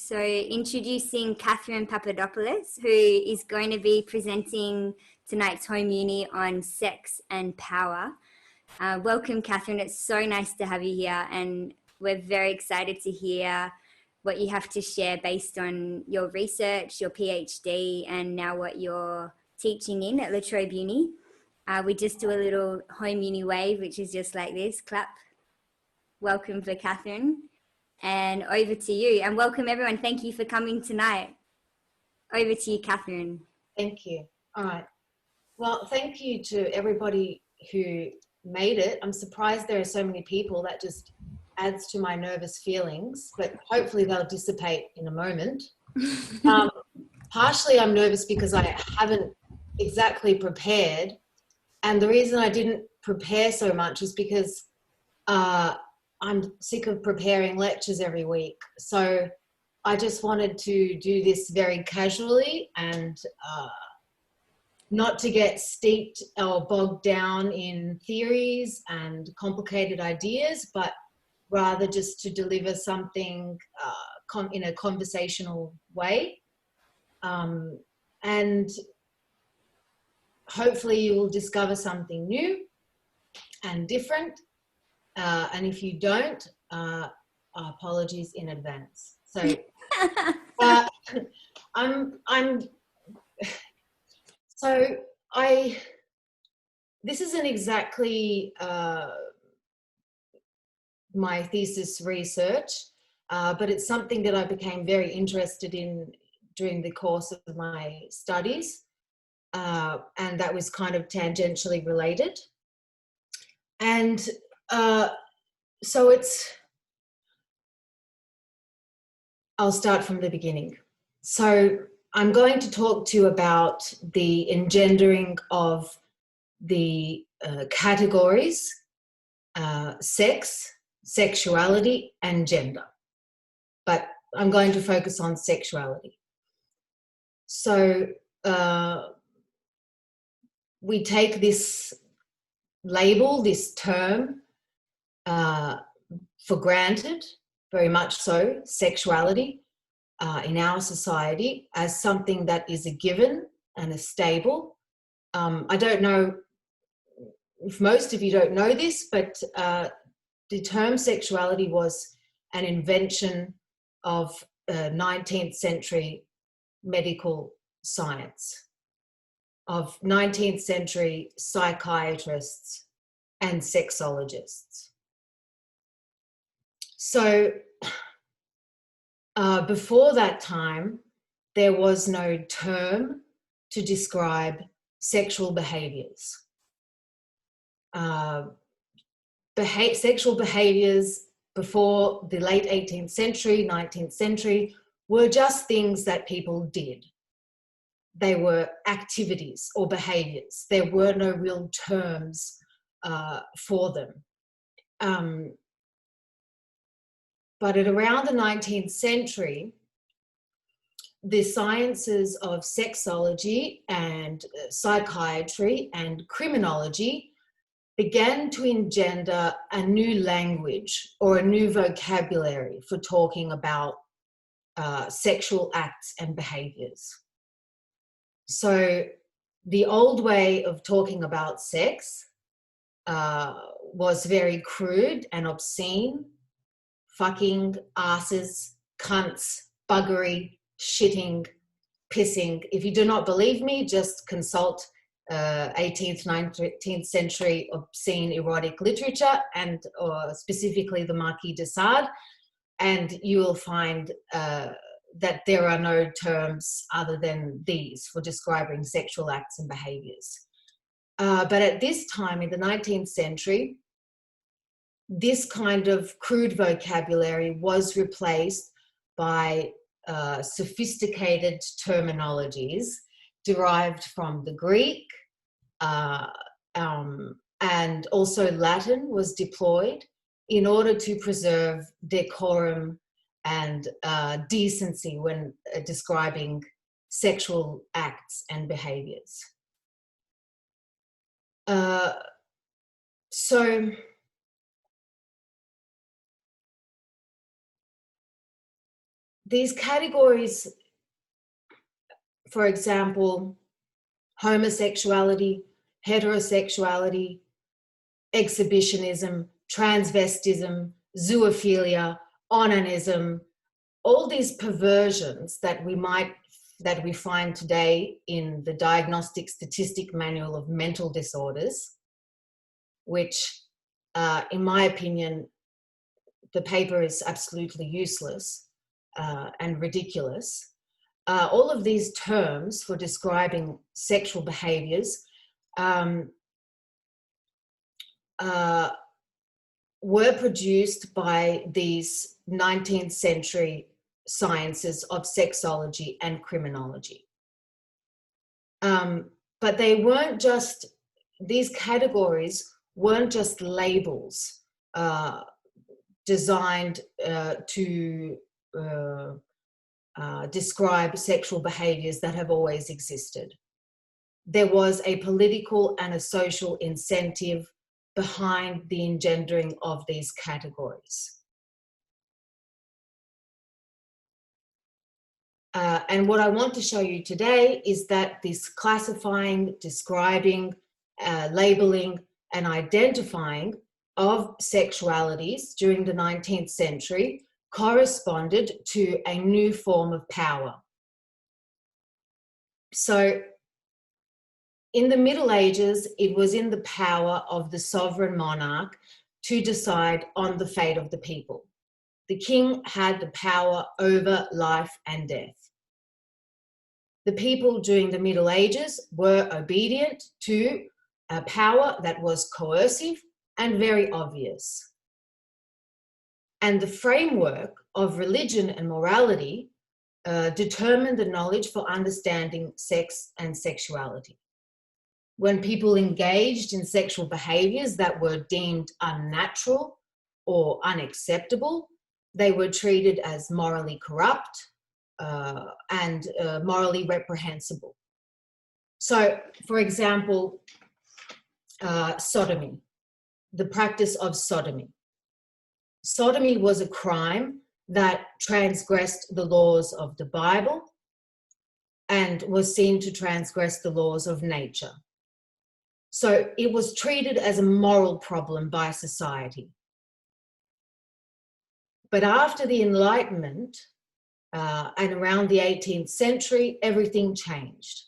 So introducing Catherine Papadopoulos, who is going to be presenting tonight's Home Uni on sex and power. Welcome, Catherine. It's so nice to have you here, and we're very excited to hear what you have to share based on your research, your PhD, and now what you're teaching in at La Trobe Uni. We just do a little Home Uni wave, which is just like this, clap. Welcome for Catherine. And over to you. And welcome, everyone. Thank you for coming tonight. Over to you, Catherine. Thank you. All right. Well, thank you to everybody who made it. I'm surprised there are so many people. That just adds to my nervous feelings, but hopefully they'll dissipate in a moment. Partially I'm nervous because I haven't exactly prepared. And the reason I didn't prepare so much is because I'm sick of preparing lectures every week. So I just wanted to do this very casually and not to get steeped or bogged down in theories and complicated ideas, but rather just to deliver something in a conversational way. And hopefully you will discover something new and different. And if you don't, apologies in advance. So this isn't exactly my thesis research, but it's something that I became very interested in during the course of my studies, and that was kind of tangentially related. And so I'll start from the beginning. So I'm going to talk to you about the engendering of the categories sex, sexuality, and gender. But I'm going to focus on sexuality. So we take this label, this term, for granted, very much so, sexuality in our society as something that is a given and a stable. I don't know if most of you don't know this, but the term sexuality was an invention of 19th century medical science, of 19th century psychiatrists and sexologists. So before that time, there was no term to describe sexual behaviours. Sexual behaviours before the late 18th century, 19th century, were just things that people did. They were activities or behaviours. There were no real terms for them. But at around the 19th century, the sciences of sexology and psychiatry and criminology began to engender a new language or a new vocabulary for talking about sexual acts and behaviours. So the old way of talking about sex was very crude and obscene. Fucking, asses, cunts, buggery, shitting, pissing. If you do not believe me, just consult 18th, 19th century obscene erotic literature and specifically the Marquis de Sade, and you will find that there are no terms other than these for describing sexual acts and behaviours. But at this time in the 19th century, this kind of crude vocabulary was replaced by sophisticated terminologies derived from the Greek, and also Latin was deployed in order to preserve decorum and decency when describing sexual acts and behaviours. So these categories, for example, homosexuality, heterosexuality, exhibitionism, transvestism, zoophilia, onanism, all these perversions that we find today in the Diagnostic Statistic Manual of Mental Disorders, which, in my opinion, the paper is absolutely useless and ridiculous. All of these terms for describing sexual behaviors were produced by these 19th century sciences of sexology and criminology. But they weren't just, these categories weren't just labels designed to describe sexual behaviors that have always existed. There was a political and a social incentive behind the engendering of these categories. And what I want to show you today is that this classifying, describing, labeling, and identifying of sexualities during the 19th century corresponded to a new form of power. So in the Middle Ages, it was in the power of the sovereign monarch to decide on the fate of the people. The king had the power over life and death. The people during the Middle Ages were obedient to a power that was coercive and very obvious. And the framework of religion and morality determined the knowledge for understanding sex and sexuality. When people engaged in sexual behaviors that were deemed unnatural or unacceptable, they were treated as morally corrupt and morally reprehensible. So, for example, sodomy, the practice of sodomy. Sodomy was a crime that transgressed the laws of the Bible and was seen to transgress the laws of nature. So it was treated as a moral problem by society. But after the Enlightenment and around the 18th century, everything changed.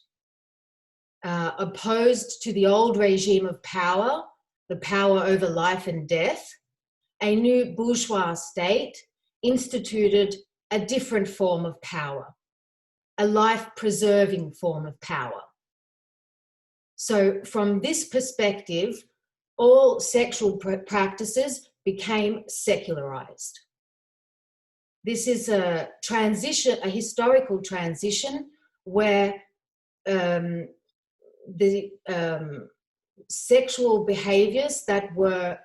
Opposed to the old regime of power, the power over life and death, a new bourgeois state instituted a different form of power, a life-preserving form of power. So from this perspective, all sexual practices became secularized. This is a transition, a historical transition where the sexual behaviors that were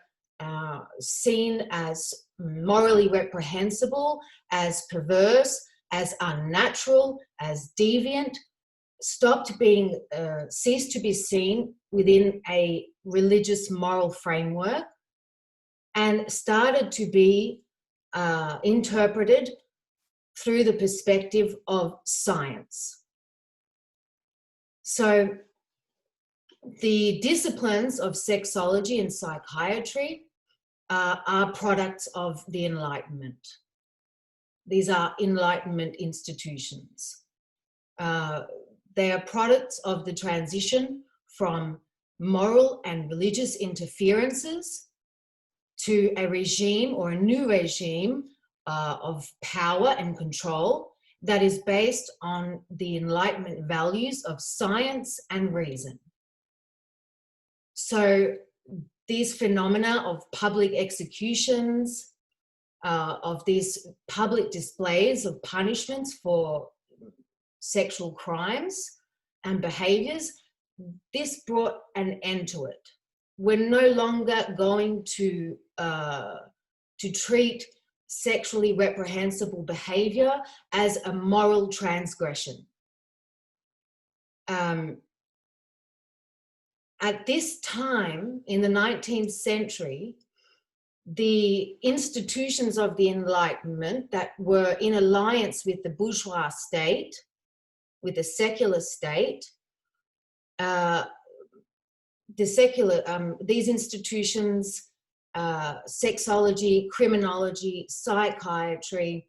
seen as morally reprehensible, as perverse, as unnatural, as deviant, ceased to be seen within a religious moral framework and started to be interpreted through the perspective of science. So the disciplines of sexology and psychiatry are products of the Enlightenment. These are Enlightenment institutions. They are products of the transition from moral and religious interferences to a regime or a new regime of power and control that is based on the Enlightenment values of science and reason. So these phenomena of public executions, of these public displays of punishments for sexual crimes and behaviors, this brought an end to it. We're no longer going to treat sexually reprehensible behavior as a moral transgression. At this time, in the 19th century, the institutions of the Enlightenment that were in alliance with the bourgeois state, with the secular state, these institutions, sexology, criminology, psychiatry,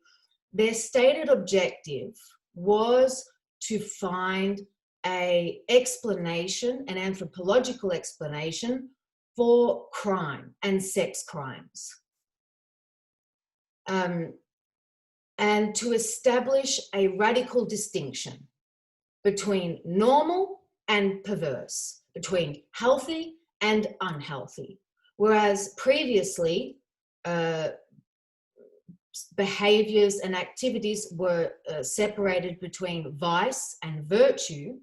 their stated objective was to find an explanation, an anthropological explanation for crime and sex crimes. And to establish a radical distinction between normal and perverse, between healthy and unhealthy. Whereas previously, behaviors and activities were separated between vice and virtue,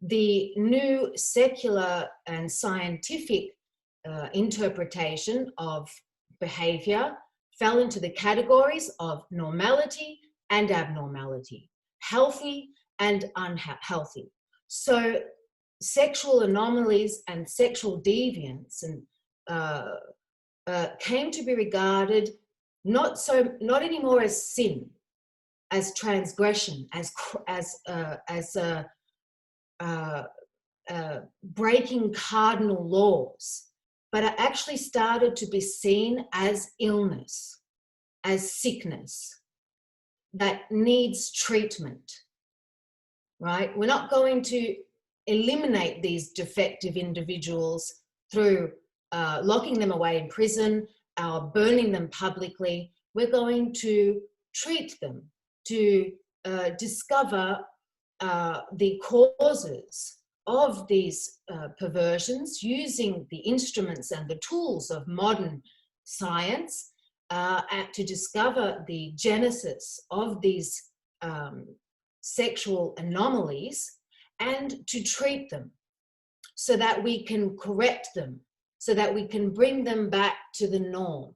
the new secular and scientific interpretation of behavior fell into the categories of normality and abnormality, healthy and unhealthy. So sexual anomalies and sexual deviance came to be regarded not anymore as sin, as transgression, as breaking cardinal laws, but it actually started to be seen as illness, as sickness that needs treatment, right? We're not going to eliminate these defective individuals through locking them away in prison, burning them publicly. We're going to treat them, to discover the causes of these perversions using the instruments and the tools of modern science, and to discover the genesis of these sexual anomalies and to treat them so that we can correct them, so that we can bring them back to the norm.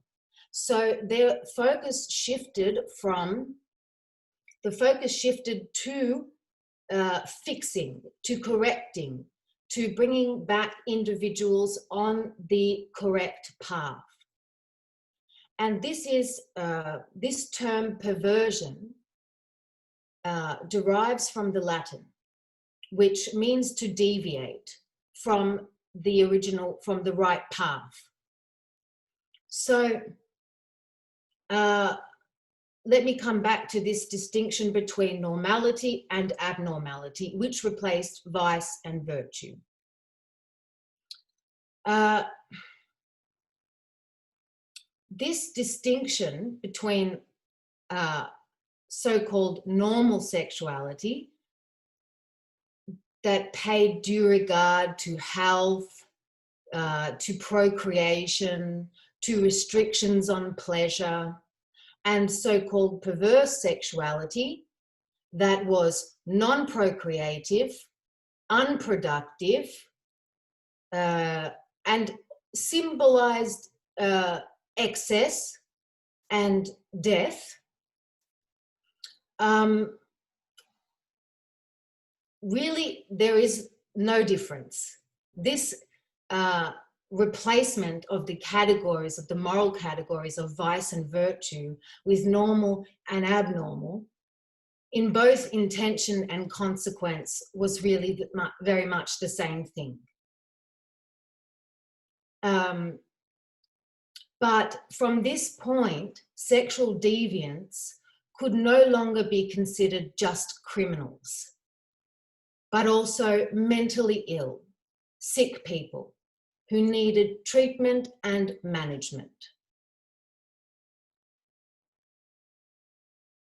So their focus shifted to fixing, to correcting, to bringing back individuals on the correct path. And this term perversion derives from the Latin, which means to deviate from the original, from the right path. So let me come back to this distinction between normality and abnormality, which replaced vice and virtue. This distinction between so-called normal sexuality that paid due regard to health, to procreation, to restrictions on pleasure, and so-called perverse sexuality that was non-procreative, unproductive, and symbolized excess and death. Really, there is no difference. This replacement of the categories, of the moral categories of vice and virtue with normal and abnormal, in both intention and consequence, was really very much the same thing. But from this point, sexual deviants could no longer be considered just criminals, but also mentally ill, sick people who needed treatment and management.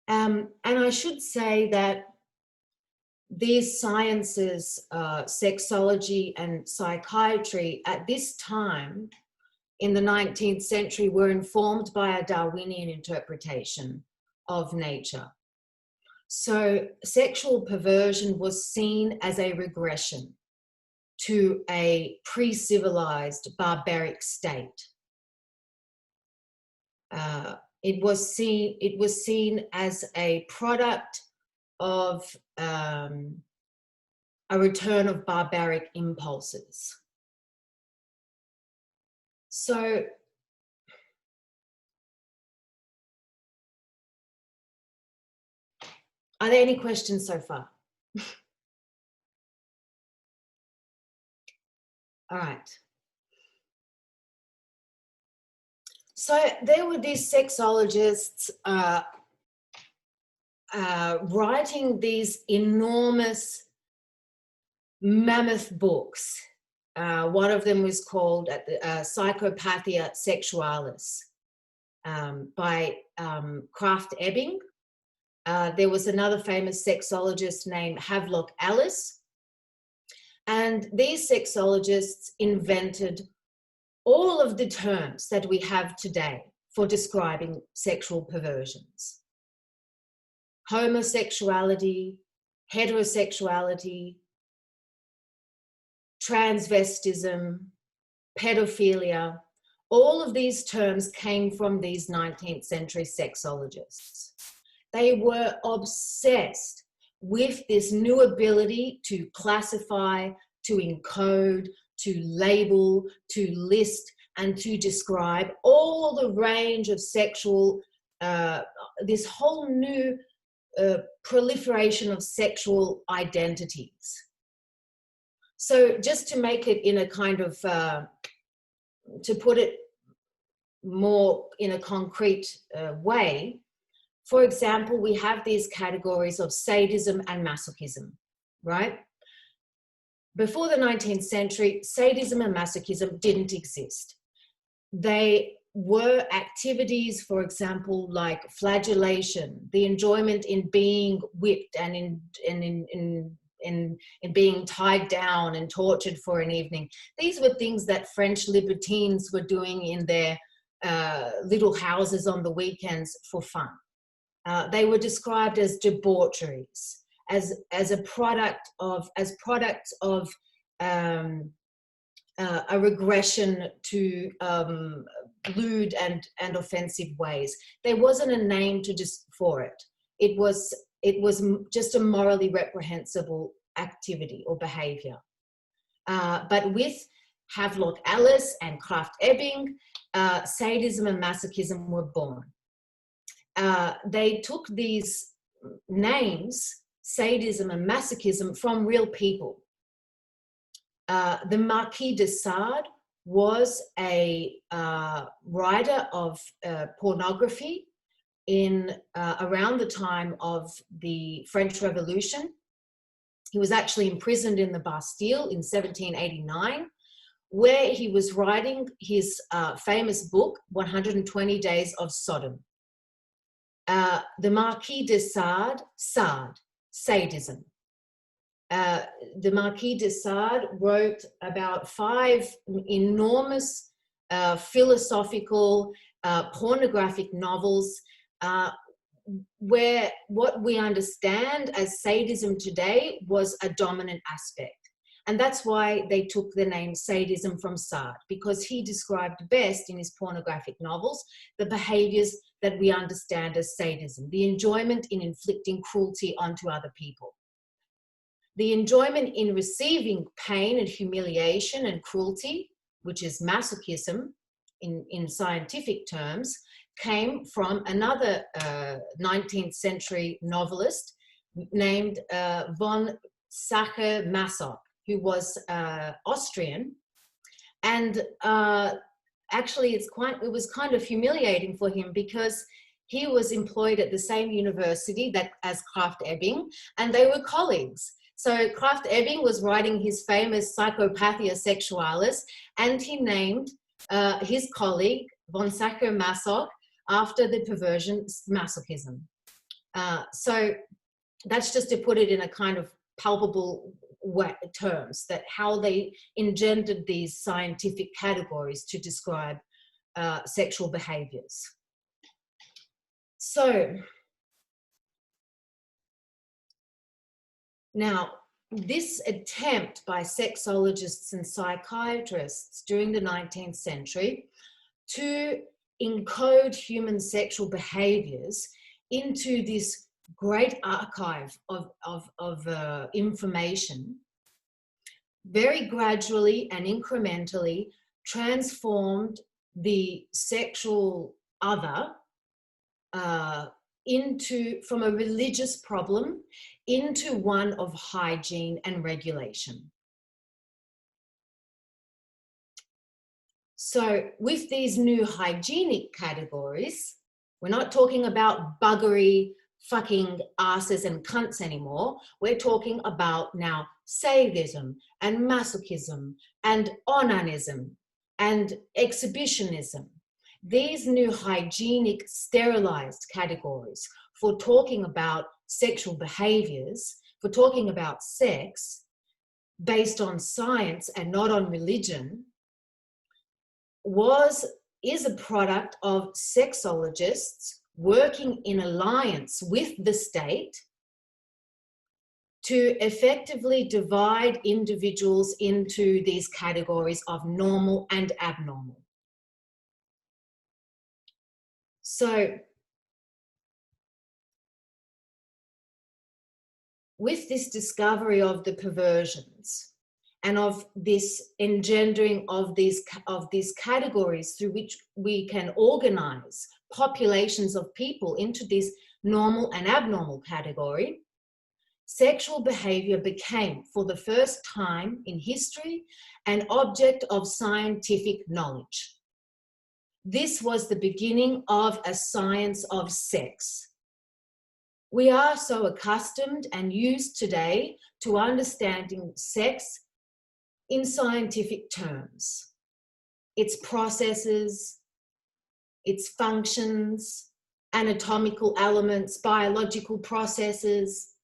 And I should say that these sciences, sexology and psychiatry, at this time in the 19th century were informed by a Darwinian interpretation of nature. So sexual perversion was seen as a regression to a pre-civilized barbaric state. It was seen as a product of a return of barbaric impulses. So Are there any questions so far? All right. So there were these sexologists writing these enormous mammoth books. One of them was called Psychopathia Sexualis by Krafft Ebing. There was another famous sexologist named Havelock Ellis. And these sexologists invented all of the terms that we have today for describing sexual perversions. Homosexuality, heterosexuality, transvestism, pedophilia, all of these terms came from these 19th century sexologists. They were obsessed with this new ability to classify, to encode, to label, to list, and to describe all the range of sexual, this whole new proliferation of sexual identities. So just to make it in a kind of, to put it more in a concrete way, for example, we have these categories of sadism and masochism, right? Before the 19th century, sadism and masochism didn't exist. They were activities, for example, like flagellation, the enjoyment in being whipped and in being tied down and tortured for an evening. These were things that French libertines were doing in their little houses on the weekends for fun. They were described as debaucheries, as products of a regression to lewd and offensive ways. There wasn't a name for it. It was just a morally reprehensible activity or behavior. But with Havelock Ellis and Krafft Ebing, sadism and masochism were born. They took these names, sadism and masochism, from real people. The Marquis de Sade was a writer of pornography in around the time of the French Revolution. He was actually imprisoned in the Bastille in 1789, where he was writing his famous book, 120 Days of Sodom. The Marquis de Sade, sadism. The Marquis de Sade wrote about 5 enormous philosophical pornographic novels where what we understand as sadism today was a dominant aspect. And that's why they took the name sadism from Sade, because he described best in his pornographic novels the behaviors that we understand as sadism, the enjoyment in inflicting cruelty onto other people. The enjoyment in receiving pain and humiliation and cruelty, which is masochism in scientific terms, came from another 19th century novelist named von Sacher-Masoch, who was Austrian. And actually it was kind of humiliating for him, because he was employed at the same university as Krafft Ebing, and they were colleagues. So Krafft Ebing was writing his famous Psychopathia Sexualis, and he named his colleague von Sacher-Masoch after the perversion masochism. So that's just to put it in a kind of palpable terms, that how they engendered these scientific categories to describe sexual behaviors. So now, this attempt by sexologists and psychiatrists during the 19th century to encode human sexual behaviors into this great archive of information very gradually and incrementally transformed the sexual other from a religious problem into one of hygiene and regulation. So with these new hygienic categories, we're not talking about buggery, fucking asses and cunts anymore. We're talking about now sadism and masochism and onanism and exhibitionism. These new hygienic sterilized categories for talking about sexual behaviors, for talking about sex based on science and not on religion, is a product of sexologists working in alliance with the state to effectively divide individuals into these categories of normal and abnormal. So with this discovery of the perversions and of this engendering of these categories through which we can organize populations of people into this normal and abnormal category, sexual behavior became, for the first time in history, an object of scientific knowledge. This was the beginning of a science of sex. We are so accustomed and used today to understanding sex in scientific terms, its processes, its functions, anatomical elements, biological processes.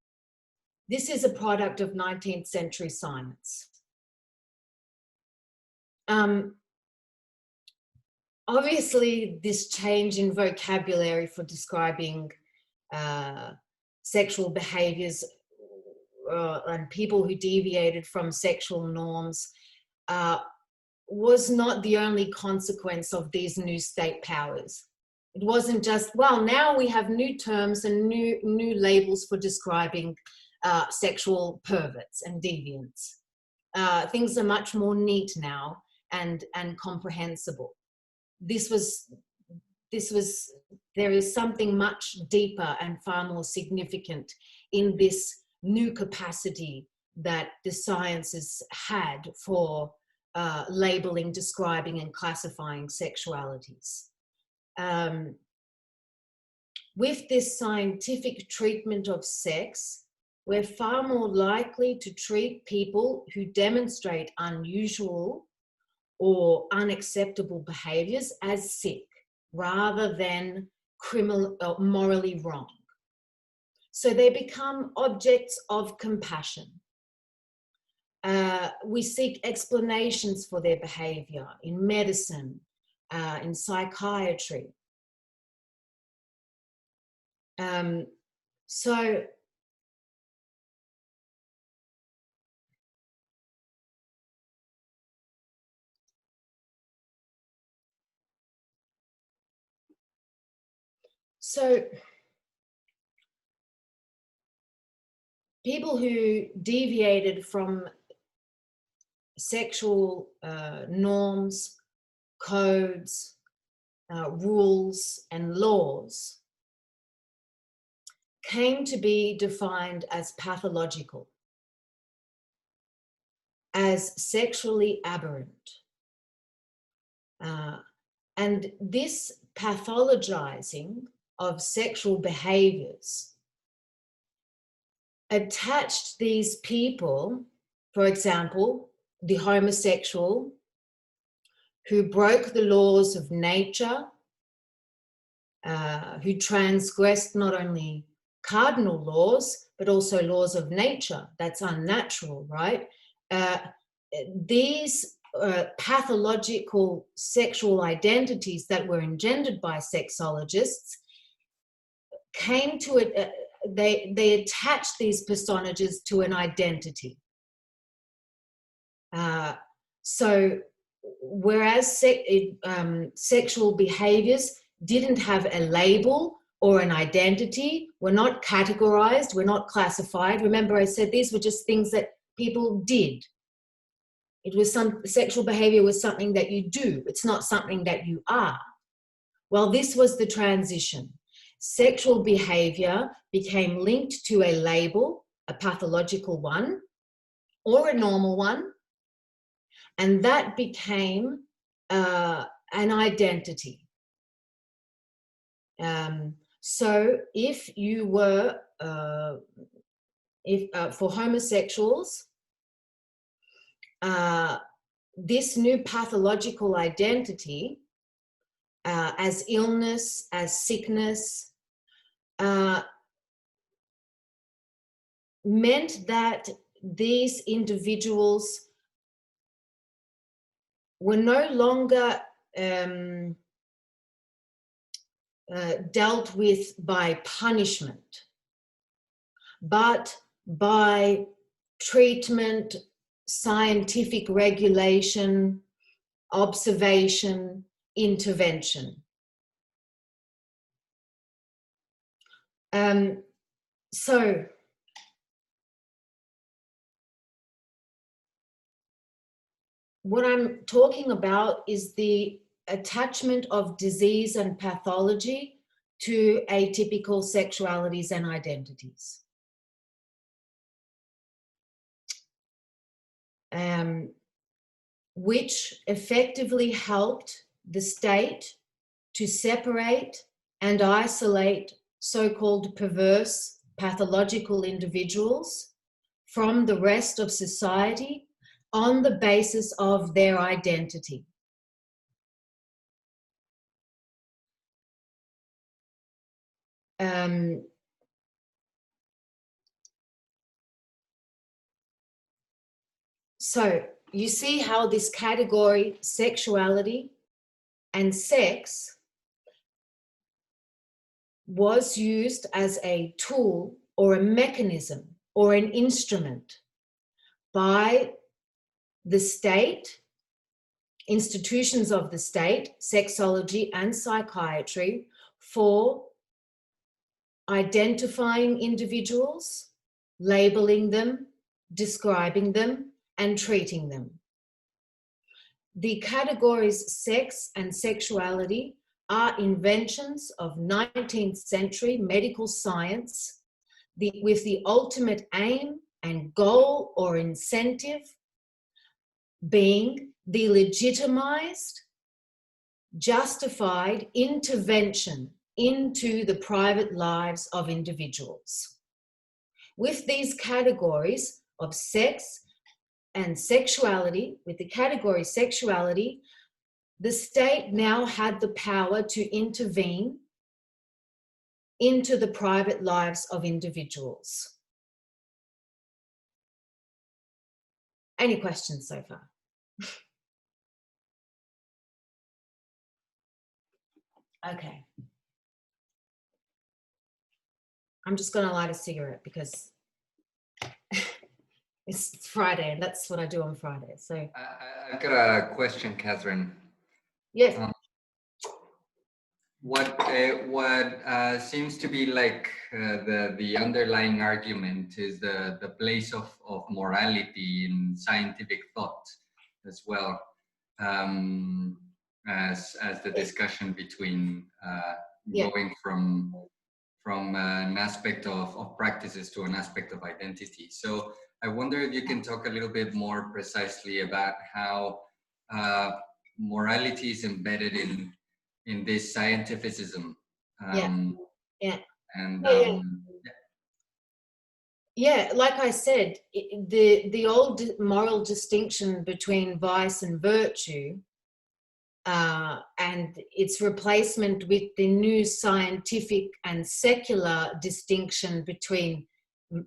This is a product of 19th century science. Obviously, this change in vocabulary for describing sexual behaviors and people who deviated from sexual norms was not the only consequence of these new state powers. It wasn't just, well, now we have new terms and new labels for describing sexual perverts and deviants. Things are much more neat now and comprehensible. There is something much deeper and far more significant in this new capacity that the sciences had for labeling, describing, and classifying sexualities. With this scientific treatment of sex, we're far more likely to treat people who demonstrate unusual or unacceptable behaviors as sick rather than criminal or morally wrong. So they become objects of compassion. We seek explanations for their behavior in medicine, in psychiatry. So people who deviated from sexual norms, codes, rules, and laws came to be defined as pathological, as sexually aberrant. And this pathologizing of sexual behaviors attached these people, for example, the homosexual who broke the laws of nature, who transgressed not only cardinal laws, but also laws of nature. That's unnatural, right? These pathological sexual identities that were engendered by sexologists came to it, they attached these personages to an identity. So whereas sexual behaviors didn't have a label or an identity, were not categorized, were not classified. Remember, I said these were just things that people did. It was sexual behavior was something that you do. It's not something that you are. Well, this was the transition. sexual behavior became linked to a label, a pathological one or a normal one, and that became an identity. So if you were, for homosexuals, this new pathological identity, as illness, as sickness, meant that these individuals were no longer dealt with by punishment, but by treatment, scientific regulation, observation, intervention. So what I'm talking about is the attachment of disease and pathology to atypical sexualities and identities. Which effectively helped the state to separate and isolate so-called perverse pathological individuals from the rest of society on the basis of their identity. So you see how this category, sexuality and sex, was used as a tool or a mechanism or an instrument by the state, institutions of the state, sexology and psychiatry, for identifying individuals, labeling them, describing them, and treating them. The categories sex and sexuality are inventions of 19th century medical science with the ultimate aim and goal or incentive being the legitimized, justified intervention into the private lives of individuals. With these categories of sex and sexuality, with the category sexuality, the state now had the power to intervene into the private lives of individuals. Any questions so far? Okay. I'm just going to light a cigarette because it's Friday and that's what I do on Friday. So I've got a question, Catherine. Yes. What seems to be like the underlying argument is the place of morality in scientific thought as well, as the discussion between going from an aspect of practices to an aspect of identity. So I wonder if you can talk a little bit more precisely about how morality is embedded in this scientificism. Like I said, the old moral distinction between vice and virtue and its replacement with the new scientific and secular distinction between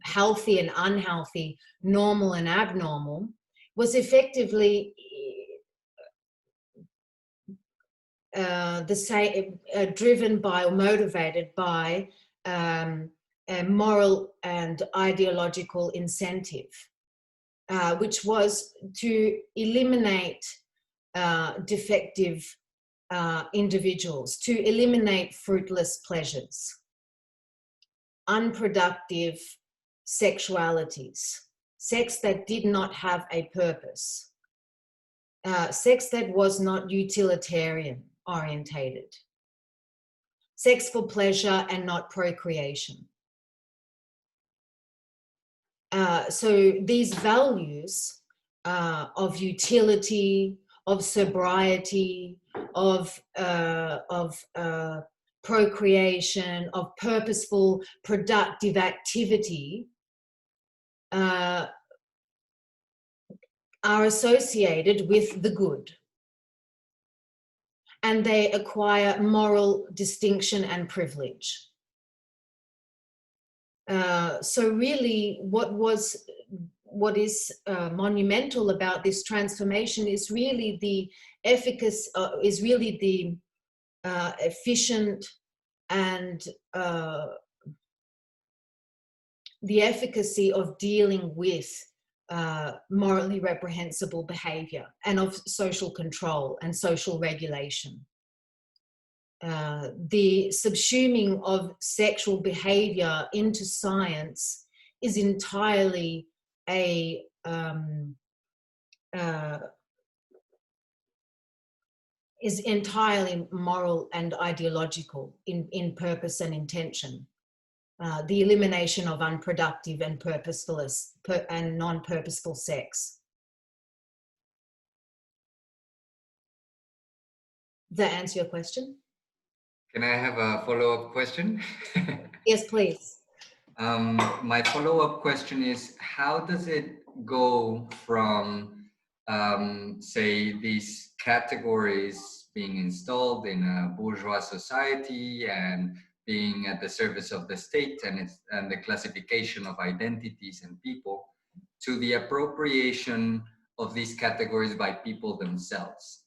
healthy and unhealthy, normal and abnormal, was effectively driven by or motivated by a moral and ideological incentive, which was to eliminate defective individuals, to eliminate fruitless pleasures, unproductive sexualities, sex that did not have a purpose, sex that was not utilitarian orientated. sex for pleasure and not procreation. So these values of utility, of sobriety, of procreation, of purposeful, productive activity are associated with the good. And they acquire moral distinction and privilege. So really what is monumental about this transformation is really the efficacy, is really the efficient and the efficacy of dealing with morally reprehensible behavior and of social control and social regulation. The subsuming of sexual behavior into science is entirely moral and ideological in purpose and intention. The elimination of unproductive and purposeless and non-purposeful sex. Does that answer your question? Can I have a follow-up question? Yes, please. My follow-up question is, how does it go from, say, these categories being installed in a bourgeois society and being at the service of the state and the classification of identities and people, to the appropriation of these categories by people themselves?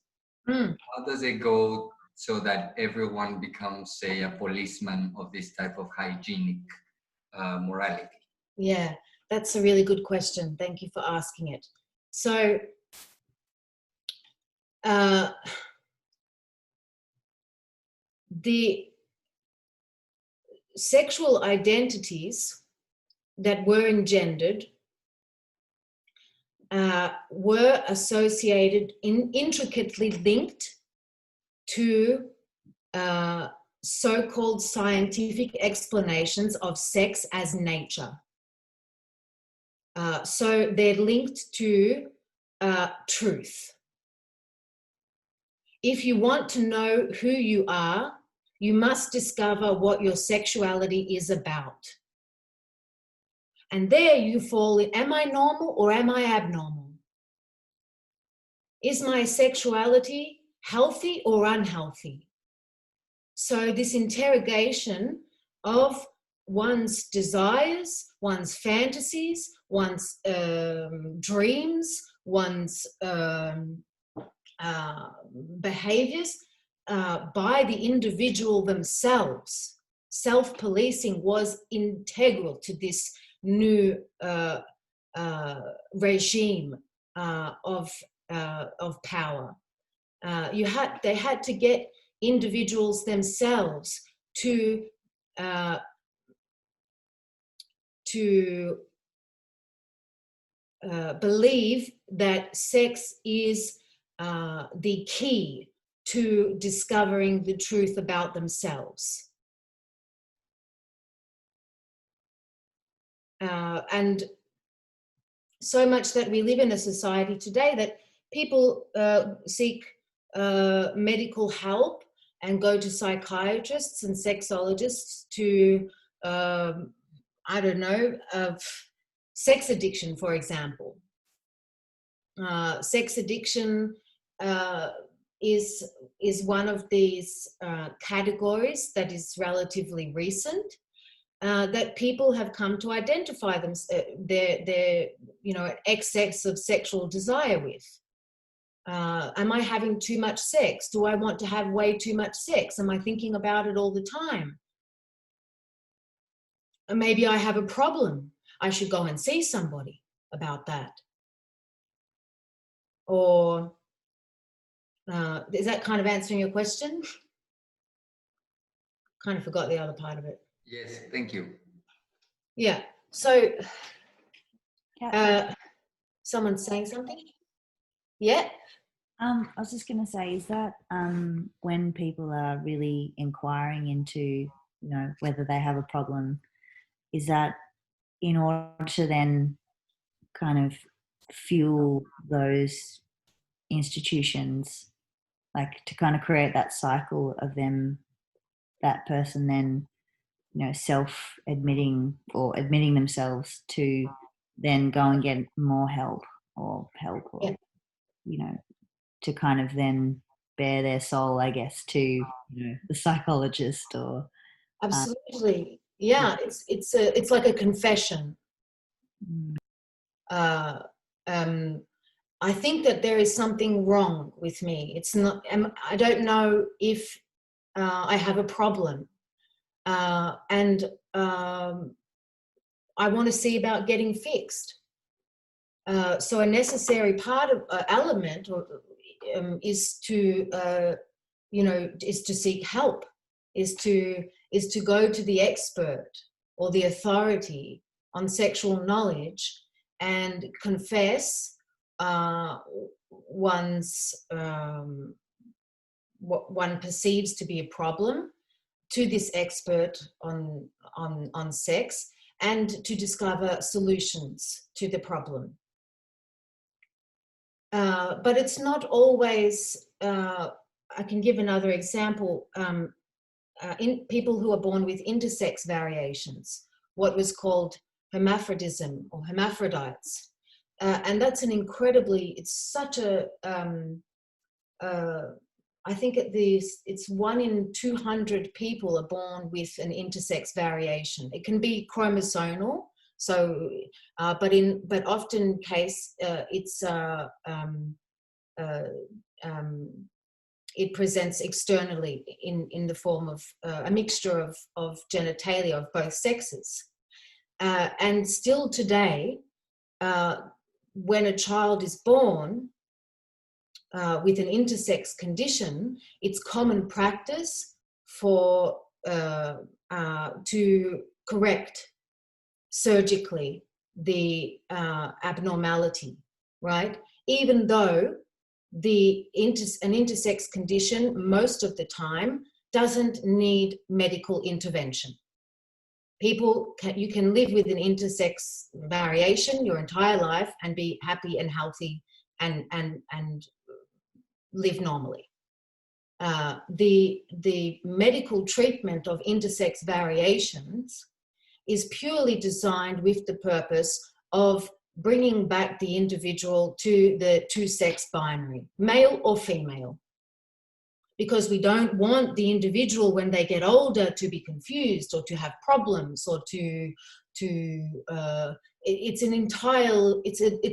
How does it go so that everyone becomes, say, a policeman of this type of hygienic morality? Yeah, that's a really good question. Thank you for asking it. So, the sexual identities that were engendered were associated, intricately linked to so-called scientific explanations of sex as nature. So they're linked to truth. If you want to know who you are, you must discover what your sexuality is about. And there you fall in, am I normal or am I abnormal? Is my sexuality healthy or unhealthy? So this interrogation of one's desires, one's fantasies, one's dreams, one's behaviors by the individual themselves. Self-policing was integral to this new regime of power. They had to get individuals themselves to believe that sex is the key to discovering the truth about themselves. And so much that we live in a society today that people seek medical help and go to psychiatrists and sexologists to, I don't know, sex addiction, for example. Sex addiction is one of these categories that is relatively recent, that people have come to identify them, their excess of sexual desire with. Am I having too much sex? Do I want to have way too much sex? Am I thinking about it all the time? And maybe I have a problem. I should go and see somebody about that. Or is that kind of answering your question? Kind of forgot the other part of it. Yes, thank you. Yeah, so someone's saying something? Yeah? I was just going to say, is that when people are really inquiring into, whether they have a problem, is that in order to then kind of fuel those institutions, like to kind of create that cycle of them, that person then, self-admitting or admitting themselves to then go and get more help or Yeah. to kind of then bare their soul, I guess, to the psychologist or Absolutely. Yeah, it's like a confession. I think that there is something wrong with me. It's not. I don't know if I have a problem, and I want to see about getting fixed. So a necessary part of element is to is to seek help, is to go to the expert or the authority on sexual knowledge and confess one's what one perceives to be a problem to this expert on sex, and to discover solutions to the problem. But it's not always. I can give another example. In people who are born with intersex variations, what was called hermaphrodism or hermaphrodites, and that's an incredibly. It's such a. I think it's 1 in 200 people are born with an intersex variation. It can be chromosomal. So, but often case it presents externally in the form of a mixture of genitalia of both sexes, and still today, when a child is born with an intersex condition, it's common practice for to correct surgically the abnormality, right? Even though an intersex condition most of the time doesn't need medical intervention. You can live with an intersex variation your entire life and be happy and healthy and live normally. The medical treatment of intersex variations is purely designed with the purpose of bringing back the individual to the two-sex binary, male or female, because we don't want the individual when they get older to be confused or to have problems or it's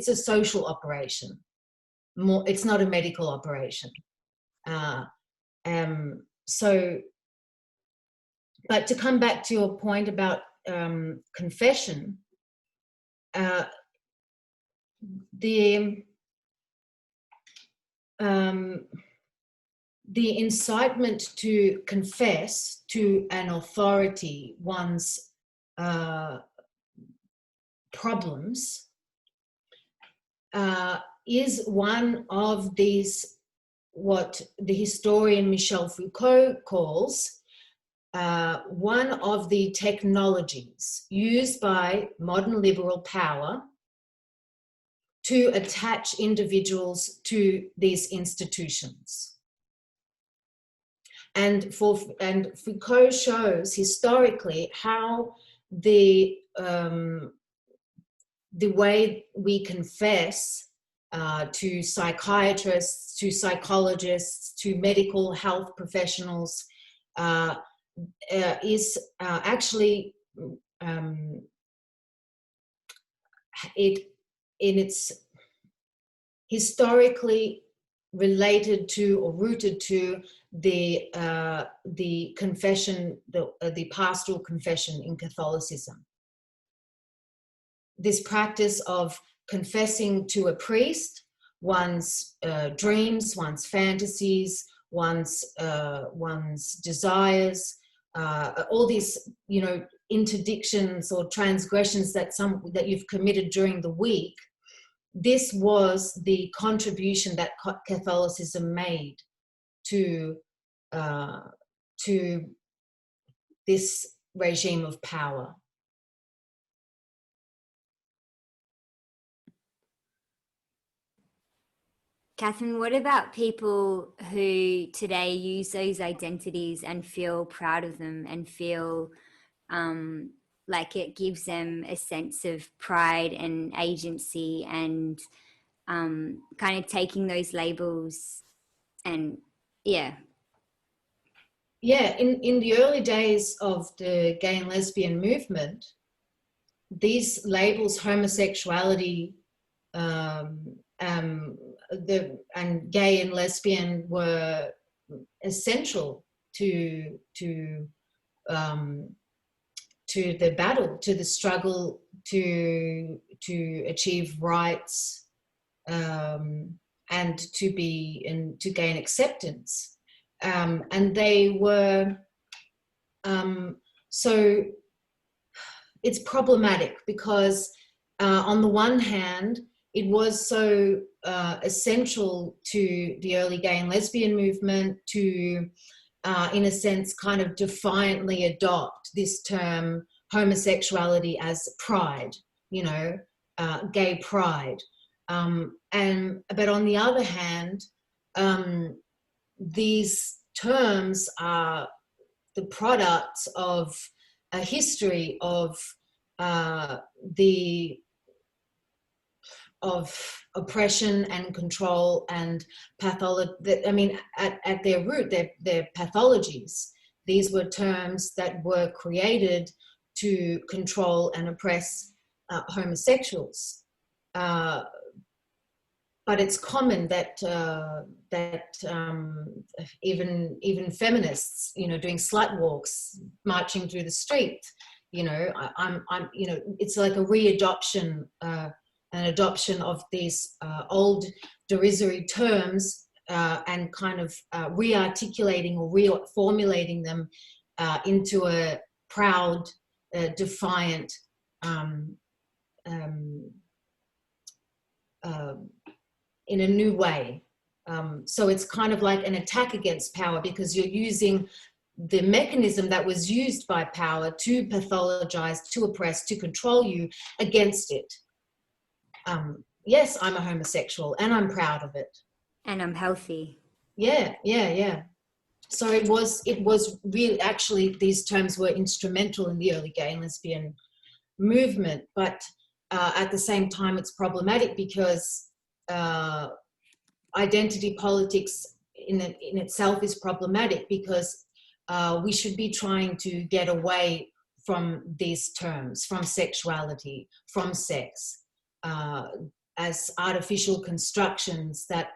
a social operation. It's not a medical operation. But to come back to your point about confession, the incitement to confess to an authority one's problems is one of these, what the historian Michel Foucault calls one of the technologies used by modern liberal power to attach individuals to these institutions. And Foucault shows historically how the way we confess to psychiatrists, to psychologists, to medical health professionals is actually it's historically related to or rooted to the confession, the pastoral confession in Catholicism. This practice of confessing to a priest one's dreams, one's fantasies, one's desires, all these, interdictions or transgressions that you've committed during the week, this was the contribution that Catholicism made to this regime of power. Catherine, what about people who today use those identities and feel proud of them and feel like it gives them a sense of pride and agency and kind of taking those labels and yeah. Yeah, in the early days of the gay and lesbian movement, these labels, homosexuality, and gay and lesbian, were essential to the battle, to the struggle to achieve rights, and to gain acceptance. And they were, so it's problematic because on the one hand, it was so essential to the early gay and lesbian movement to, in a sense, kind of defiantly adopt this term homosexuality as pride, gay pride. But on the other hand, these terms are the products of a history of oppression and control and pathology. I mean, at their root, they're pathologies. These were terms that were created to control and oppress homosexuals. But it's common that even feminists, doing slut walks, marching through the street, it's like a readoption, an adoption of these old derisory terms and kind of re-articulating or reformulating them into a proud, defiant, in a new way. So it's kind of like an attack against power because you're using the mechanism that was used by power to pathologize, to oppress, to control you against it. Yes, I'm a homosexual and I'm proud of it. And I'm healthy. Yeah. So it was really, actually, these terms were instrumental in the early gay and lesbian movement, but at the same time it's problematic because identity politics in itself is problematic because we should be trying to get away from these terms, from sexuality, from sex, as artificial constructions that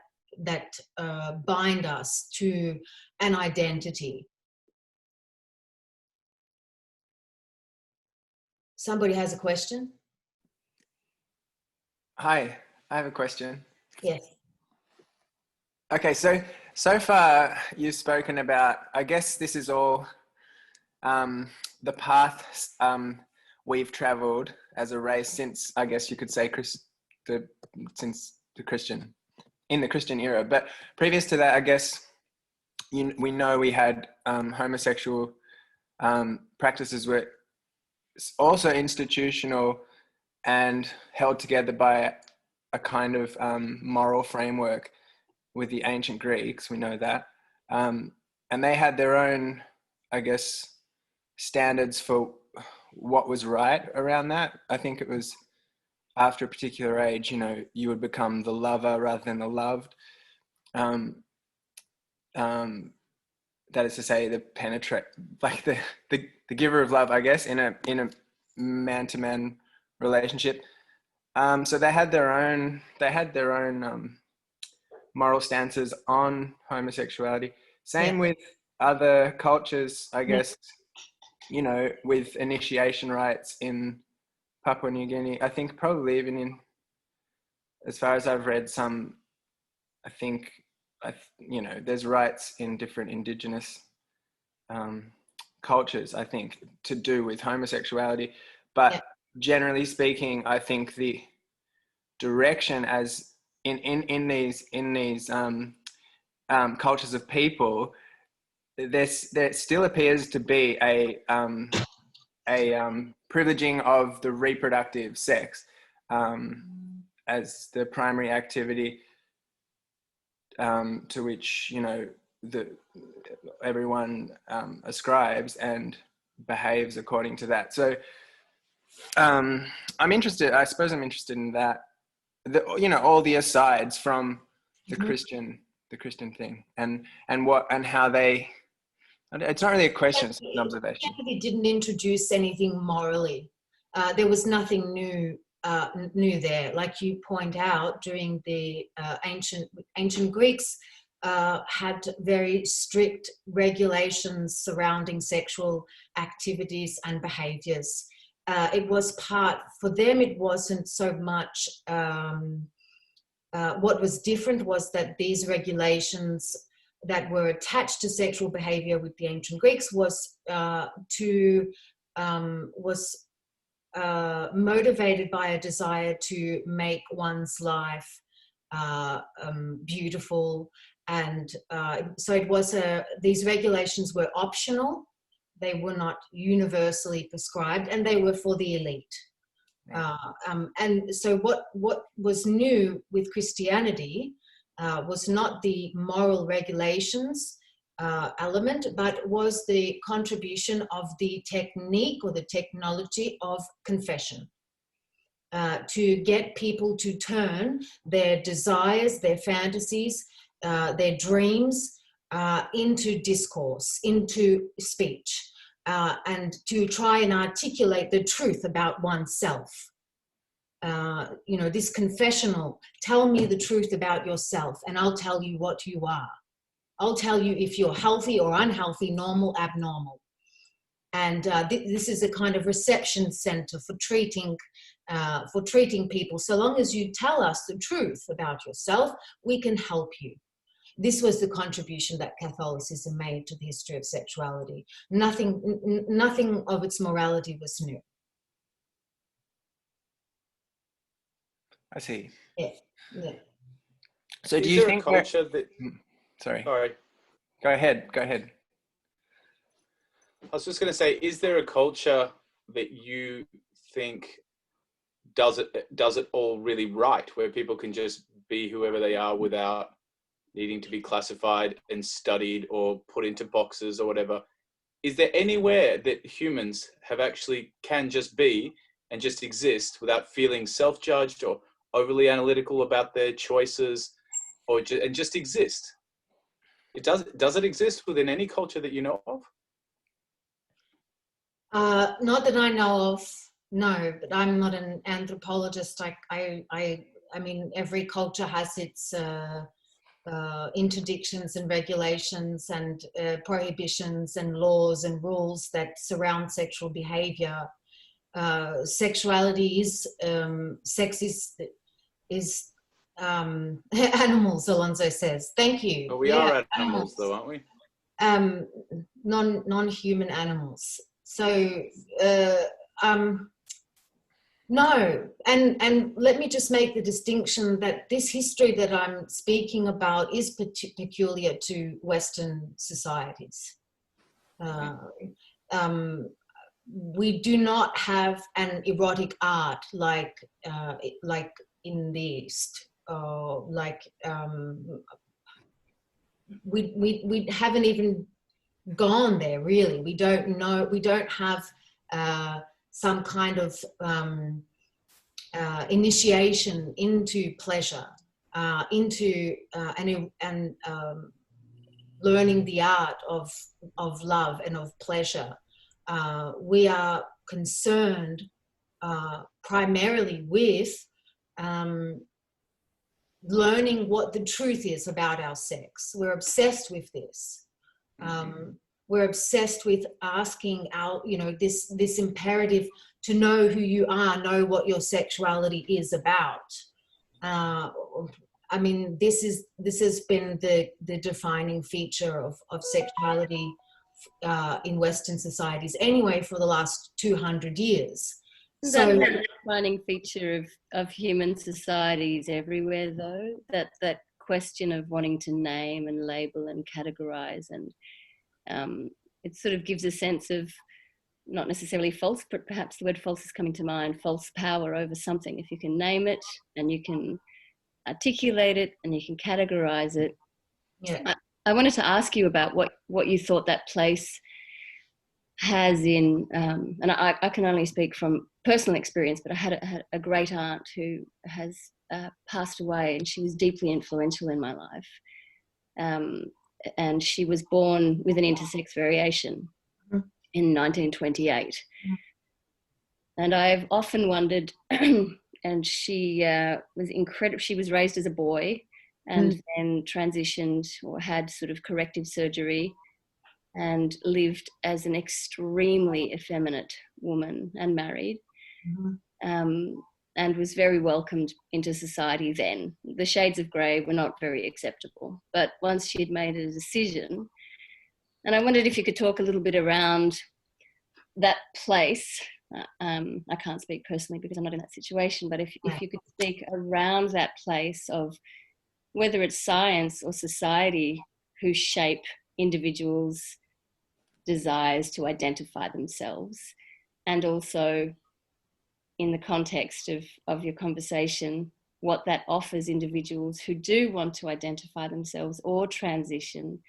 bind us to an identity. Somebody has a question? Hi, I have a question. Yes. Okay, so far you've spoken about, I guess this is all the path we've traveled as a race since, I guess you could say, since the Christian era. But previous to that, I guess we know we had homosexual practices were also institutional and held together by a kind of moral framework with the ancient Greeks, we know that. And they had their own, I guess, standards for what was right around that. I think it was after a particular age, you would become the lover rather than the loved. That is to say, the penetrate, like the giver of love, I guess, in a man-to-man relationship. So they had their own moral stances on homosexuality. Same with other cultures, I guess. With initiation rites in Papua New Guinea. I think probably even in, as far as I've read, some, I think, there's rites in different indigenous cultures, I think, to do with homosexuality. But generally speaking, I think the direction as in these cultures of people. There still appears to be a privileging of the reproductive sex as the primary activity to which, you know, everyone ascribes and behaves according to that. So I'm interested in that, you know, all the asides from the Christian thing and how they, it's not really a question, it's an observation. It didn't introduce anything morally. There was nothing new there. Like you point out, during the ancient Greeks had very strict regulations surrounding sexual activities and behaviors. It was for them, it wasn't so much, what was different was that these regulations that were attached to sexual behavior with the ancient Greeks was motivated by a desire to make one's life beautiful, and so it was these regulations were optional. They were not universally prescribed, and they were for the elite. And so what was new with Christianity was not the moral regulations element, but was the contribution of the technique or the technology of confession, to get people to turn their desires, their fantasies, their dreams into discourse, into speech, and to try and articulate the truth about oneself. You know, this confessional, tell me the truth about yourself and I'll tell you what you are. I'll tell you if you're healthy or unhealthy, normal, abnormal. And this is a kind of reception center for treating people. So long as you tell us the truth about yourself, we can help you. This was the contribution that Catholicism made to the history of sexuality. Nothing of its morality was new. I see. Yeah. So is do you there think a culture that... Sorry. All right. Go ahead. I was just going to say, is there a culture that you think does it all really right, where people can just be whoever they are without needing to be classified and studied or put into boxes or whatever? Is there anywhere that humans can just be and just exist without feeling self-judged or overly analytical about their choices, and just exist? Does it exist within any culture that you know of? Not that I know of, no, but I'm not an anthropologist. I mean, every culture has its interdictions and regulations and prohibitions and laws and rules that surround sexual behavior. Sexuality is, sex is animals, Alonso says. Thank you. Well, we are animals though, aren't we? Non-human animals. So, no, and let me just make the distinction that this history that I'm speaking about is peculiar to Western societies. We do not have an erotic art like in the East, we haven't even gone there really. We don't know. We don't have some kind of initiation into pleasure, into and learning the art of love and of pleasure. We are concerned primarily with learning what the truth is about our sex. We're obsessed with this. We're obsessed with asking this imperative to know who you are, know what your sexuality is about. I mean, this has been the defining feature of sexuality in Western societies anyway for the last 200 years. So That's a defining feature of human societies everywhere, though, that question of wanting to name and label and categorize, and it sort of gives a sense of, not necessarily false, but perhaps the word false is coming to mind, false power over something. If you can name it and you can articulate it and you can categorize it. yeah. I wanted to ask you about what you thought that place has in, and I can only speak from personal experience, but I had a great aunt who has passed away, and she was deeply influential in my life. And she was born with an intersex variation in 1928. And I've often wondered, and she was incredible. She was raised as a boy and then transitioned or had sort of corrective surgery and lived as an extremely effeminate woman and married, and was very welcomed into society then. The shades of grey were not very acceptable. But once she'd made a decision, and I wondered if you could talk a little bit around that place. I can't speak personally because I'm not in that situation, but if you could speak around that place of whether it's science or society who shape individuals' desires to identify themselves, and also in the context of your conversation, what that offers individuals who do want to identify themselves or transition,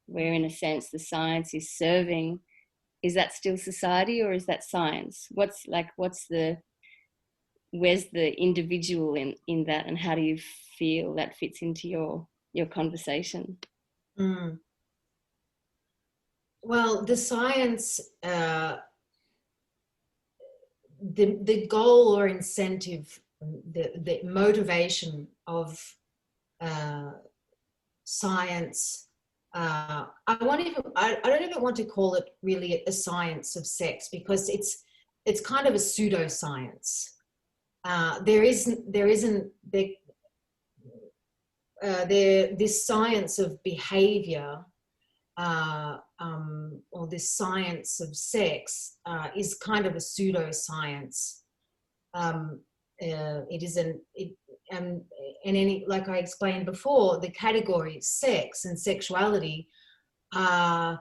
where in a sense the science is serving. Is that still society or is that science? Where's the individual in that, and how do you feel that fits into your conversation? Well, the science, the goal or incentive, the motivation of science, I don't even want to call it really a science of sex, because it's kind of a pseudoscience. This science of behavior, or this science of sex, is kind of a pseudoscience. It isn't. And any, like I explained before, the categories sex and sexuality are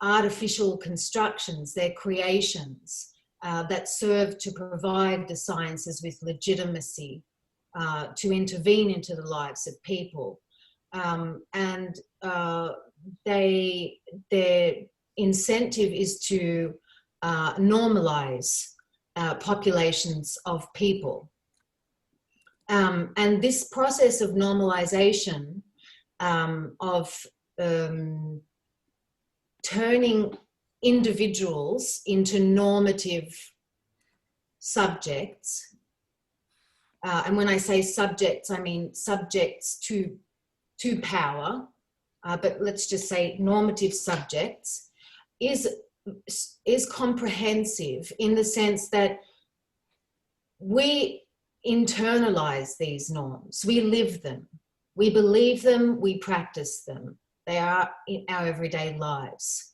artificial constructions. They're creations that serve to provide the sciences with legitimacy to intervene into the lives of people, and their incentive is to normalize populations of people. And this process of normalization, of turning individuals into normative subjects, and when I say subjects, I mean subjects to power, but let's just say normative subjects, is comprehensive in the sense that we internalize these norms, we live them, we believe them, we practice them. They are in our everyday lives.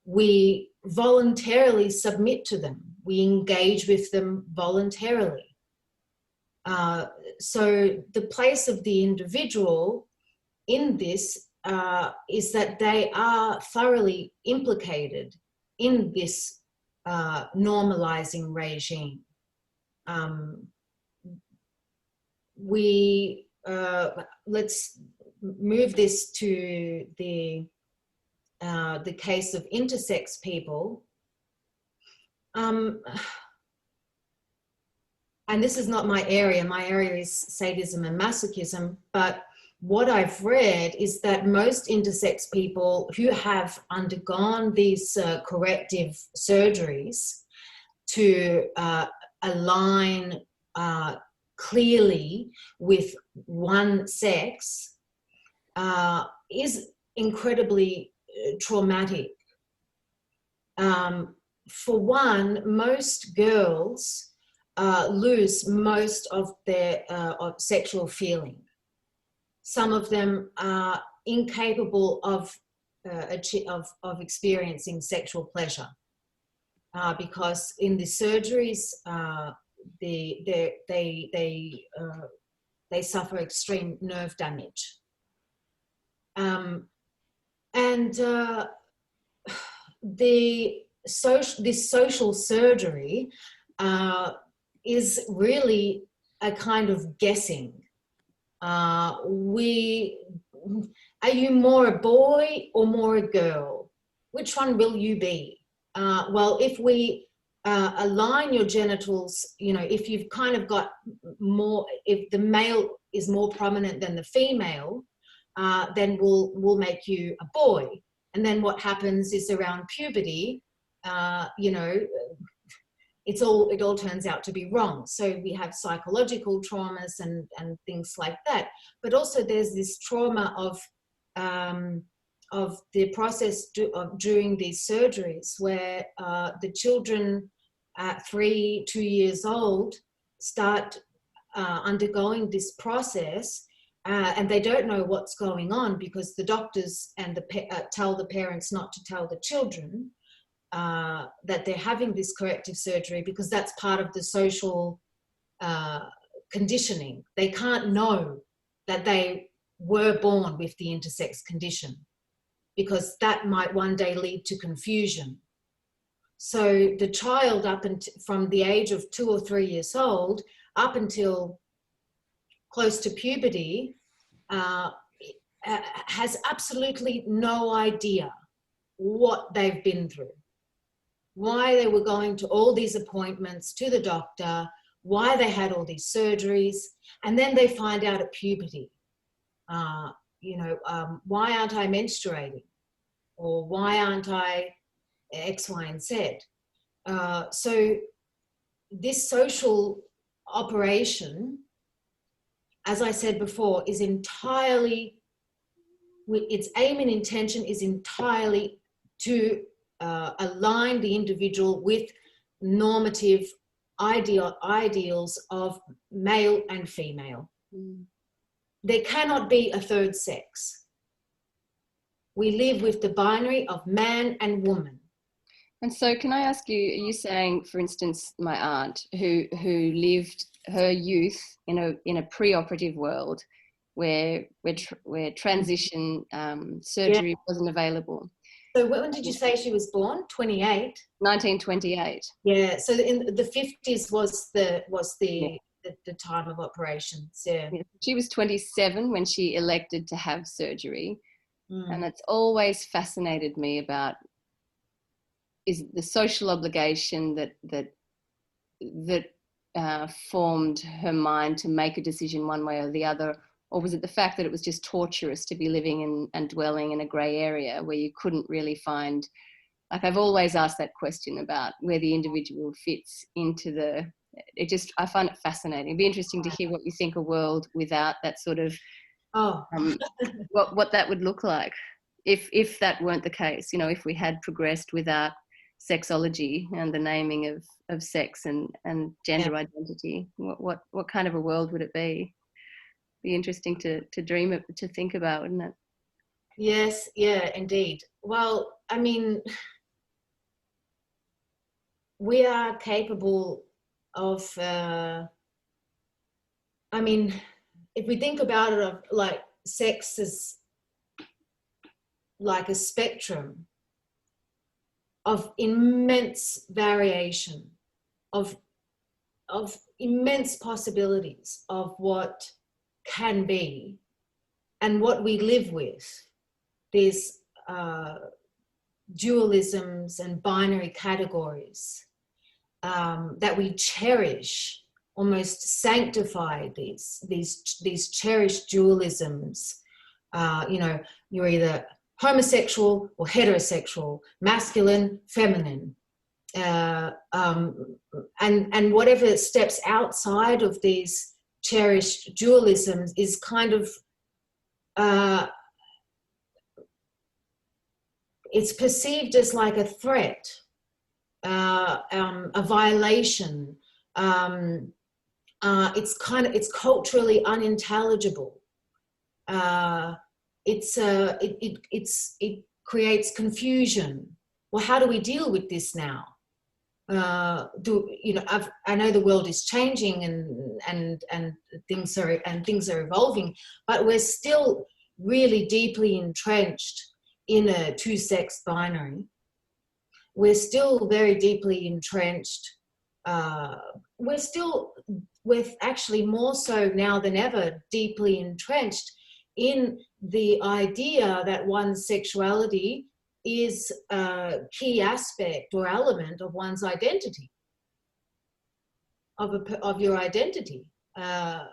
We voluntarily submit to them, we engage with them voluntarily. So the place of the individual in this is that they are thoroughly implicated in this normalizing regime. Let's move this to the case of intersex people. And this is not my area. My area is sadism and masochism. But what I've read is that most intersex people who have undergone these corrective surgeries to align clearly with one sex is incredibly traumatic. For one, most girls lose most of their sexual feeling. Some of them are incapable of experiencing sexual pleasure. because in the surgeries, they suffer extreme nerve damage. This social surgery is really a kind of guessing. Are you more a boy or more a girl? Which one will you be? Well, if we align your genitals, you know, if you've kind of got more, if the male is more prominent than the female, then we'll make you a boy. And then what happens is around puberty, you know, it all turns out to be wrong. So we have psychological traumas and things like that. But also there's this trauma of the process during these surgeries where the children at 2 years old start undergoing this process, and they don't know what's going on because the doctors and tell the parents not to tell the children that they're having this corrective surgery because that's part of the social conditioning. They can't know that they were born with the intersex condition because that might one day lead to confusion. So the child from the age of 2 or 3 years old up until close to puberty has absolutely no idea what they've been through, why they were going to all these appointments to the doctor, why they had all these surgeries, and then they find out at puberty, you know, why aren't I menstruating? Or why aren't I X, Y, and Z? So this social operation, as I said before, is entirely, its aim and intention is entirely to align the individual with normative ideals of male and female. There cannot be a third sex. We live with the binary of man and woman. And so can I ask you, are you saying, for instance, my aunt who lived her youth in a pre-operative world where transition surgery wasn't available? So when did you say she was born? 28? 1928. Yeah, so in the 50s was the time of operations, yeah. She was 27 when she elected to have surgery. And it's always fascinated me about is the social obligation that formed her mind to make a decision one way or the other, or was it the fact that it was just torturous to be living and dwelling in a grey area where you couldn't really find, like I've always asked that question about where the individual fits into I find it fascinating. It'd be interesting to hear what you think a world without that sort of what that would look like if that weren't the case, you know, if we had progressed without sexology and the naming of sex and gender identity, what kind of a world would it be? Be interesting to dream of, to think about, wouldn't it? Yes, yeah, indeed. Well, I mean, we are capable of I mean, if we think about it, of like sex as like a spectrum of immense variation, of immense possibilities of what can be and what we live with, these dualisms and binary categories that we cherish, almost sanctify these cherished dualisms. You know, you're either homosexual or heterosexual, masculine, feminine, and whatever steps outside of these cherished dualisms is kind of it's perceived as like a threat, a violation. It's culturally unintelligible. It creates confusion. Well, how do we deal with this now? I know the world is changing and things are evolving, but we're still really deeply entrenched in a two-sex binary. We're still very deeply entrenched. We're actually more so now than ever deeply entrenched in the idea that one's sexuality is a key aspect or element of one's identity, of your identity. To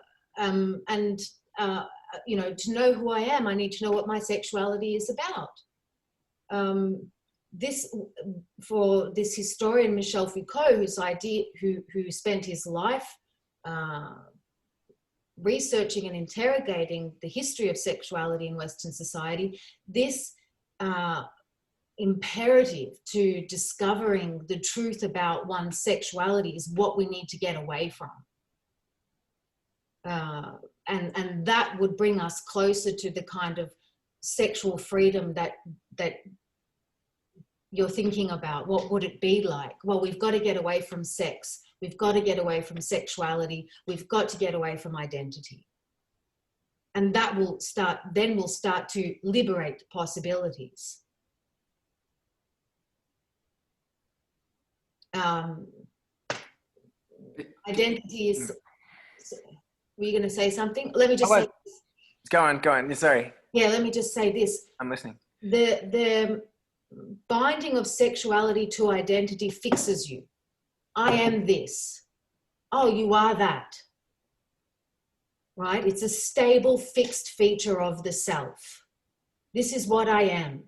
know who I am, I need to know what my sexuality is about. For this historian Michel Foucault, who spent his life researching and interrogating the history of sexuality in Western society, this imperative to discovering the truth about one's sexuality is what we need to get away from. And that would bring us closer to the kind of sexual freedom that you're thinking about. What would it be like? Well, we've got to get away from sex. We've got to get away from sexuality. We've got to get away from identity. And that will start to liberate possibilities. Identity is, were you going to say something? Let me just say this. Go on. Sorry. Yeah, let me just say this. I'm listening. The binding of sexuality to identity fixes you. I am this. Oh, you are that. Right? It's a stable, fixed feature of the self. This is what I am.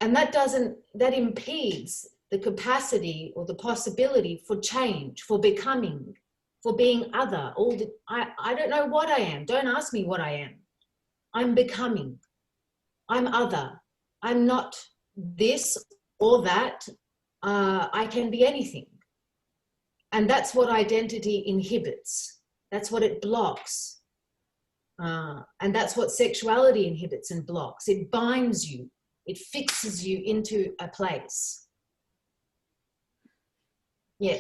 And that impedes the capacity or the possibility for change, for becoming, for being other. I don't know what I am. Don't ask me what I am. I'm becoming. I'm other. I'm not this or that. I can be anything. And that's what identity inhibits. That's what it blocks. And that's what sexuality inhibits and blocks. It binds you. It fixes you into a place. Yeah.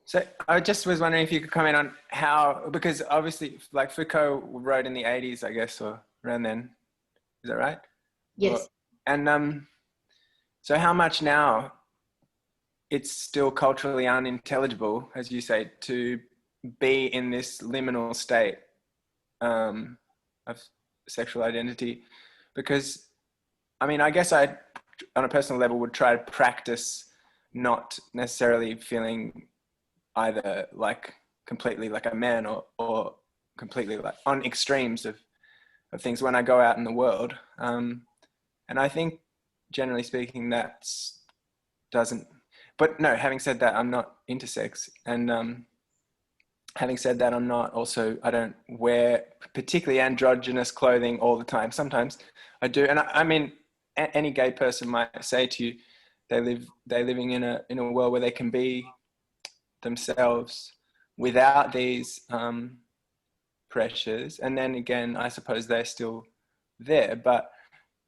So I just was wondering if you could comment on how, because obviously like Foucault wrote in the 80s, I guess, or around then. Is that right? Yes. And so how much now it's still culturally unintelligible, as you say, to be in this liminal state of sexual identity? Because, I mean, I guess I, on a personal level, would try to practice not necessarily feeling either like completely like a man or completely like on extremes of things when I go out in the world. And I think generally speaking, but no, having said that, I'm not intersex. And having said that, I don't wear particularly androgynous clothing all the time. Sometimes I do. And I mean, any gay person might say to you, they're living in a world where they can be themselves without these pressures. And then again, I suppose they're still there. But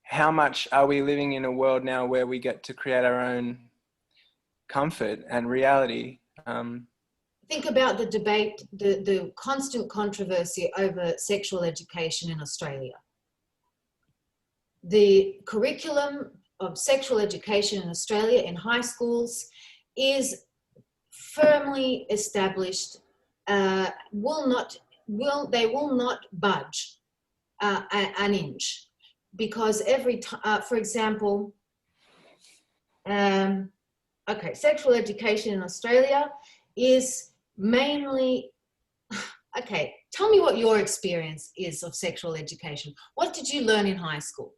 how much are we living in a world now where we get to create our own comfort and reality? Think about the debate, the constant controversy over sexual education in Australia. The curriculum of sexual education in Australia in high schools is firmly established. They will not budge an inch, because every time, for example, sexual education in Australia is mainly, okay, tell me what your experience is of sexual education. What did you learn in high school?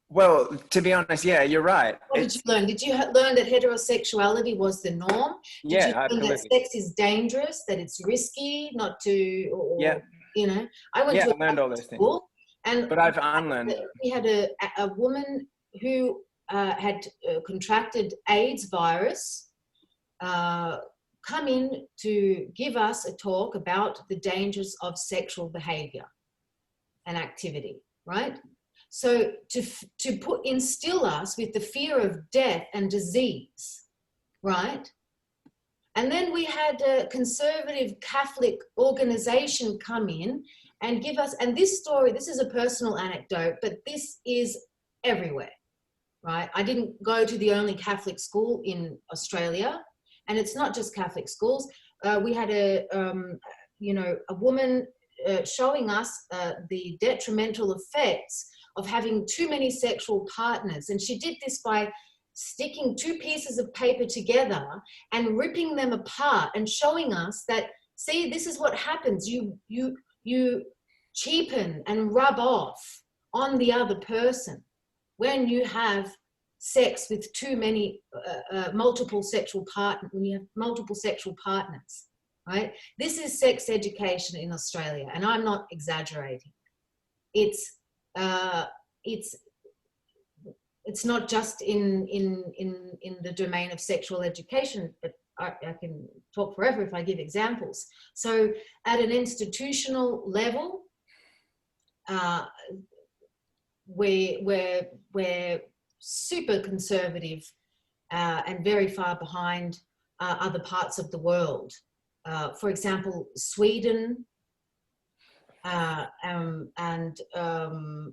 Well, to be honest, yeah, you're right. What did you learn? Did you learn that heterosexuality was the norm? Did you learn absolutely. that sex is dangerous, that it's risky, not to, or, you know? I learned all those school, things. But I've unlearned. We had a woman who had contracted AIDS virus come in to give us a talk about the dangers of sexual behavior and activity, right? So to instill us with the fear of death and disease, right? And then we had a conservative Catholic organization come in and give us, and this story, this is a personal anecdote, but this is everywhere, right? I didn't go to the only Catholic school in Australia, and it's not just Catholic schools. We had a woman showing us the detrimental effects of having too many sexual partners, and she did this by sticking two pieces of paper together and ripping them apart and showing us that, see, this is what happens. You cheapen and rub off on the other person when you have sex with too many multiple sexual partners, when you have multiple sexual partners, right? This is sex education in Australia, and I'm not exaggerating. It's not just in the domain of sexual education, but I can talk forever if I give examples. So at an institutional level, we're super conservative and very far behind other parts of the world. For example, Sweden, and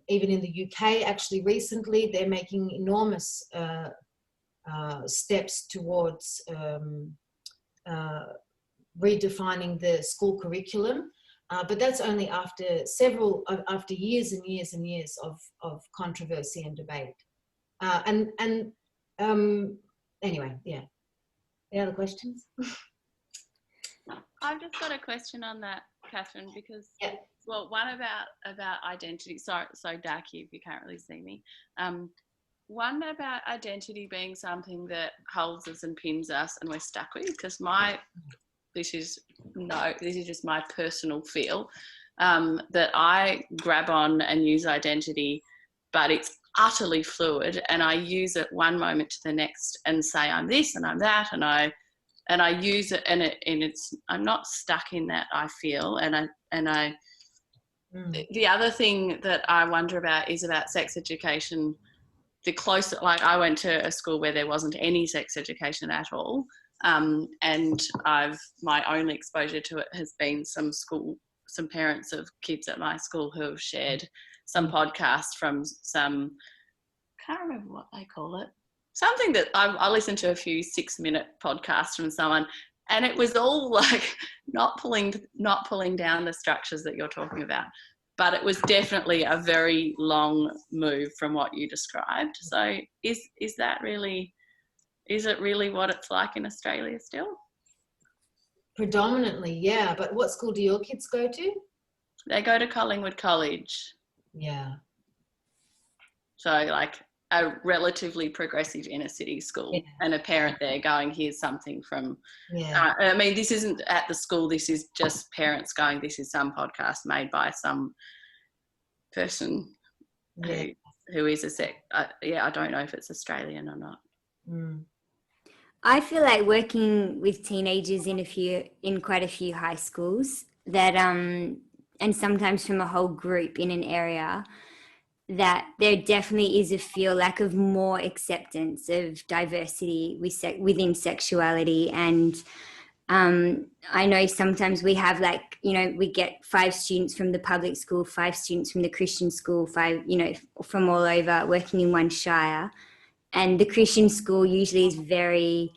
even in the UK, actually recently, they're making enormous steps towards redefining the school curriculum. But that's only after years and years and years of controversy and debate. Anyway, yeah. Any other questions? I've just got a question on that, Catherine, because well, one about identity. So Daki, if you can't really see me. One about identity being something that holds us and pins us, and we're stuck with. Because this is just my personal feel that I grab on and use identity, but it's utterly fluid, and I use it one moment to the next and say I'm this and I'm that, and I use it, and it's I'm not stuck in that, I feel, The other thing that I wonder about is about sex education. The closer, like I went to a school where there wasn't any sex education at all, and my only exposure to it has been some parents of kids at my school who have shared some podcasts from some, can't remember what they call it, something that I listened to a few 6-minute podcasts from someone, and it was all like not pulling down the structures that you're talking about, but it was definitely a very long move from what you described. So is it really what it's like in Australia still? Predominantly, yeah. But what school do your kids go to? They go to Collingwood College. Yeah. So like a relatively progressive inner city school, and a parent there going, here's something from, I mean, this isn't at the school, this is just parents going, this is some podcast made by some person who is I don't know if it's Australian or not. I feel like working with teenagers in quite a few high schools that, and sometimes from a whole group in an area, that there definitely is a feel like of more acceptance of diversity within sexuality. And I know sometimes we have we get 5 students from the public school, 5 students from the Christian school, 5, from all over working in one shire. And the Christian school usually is very,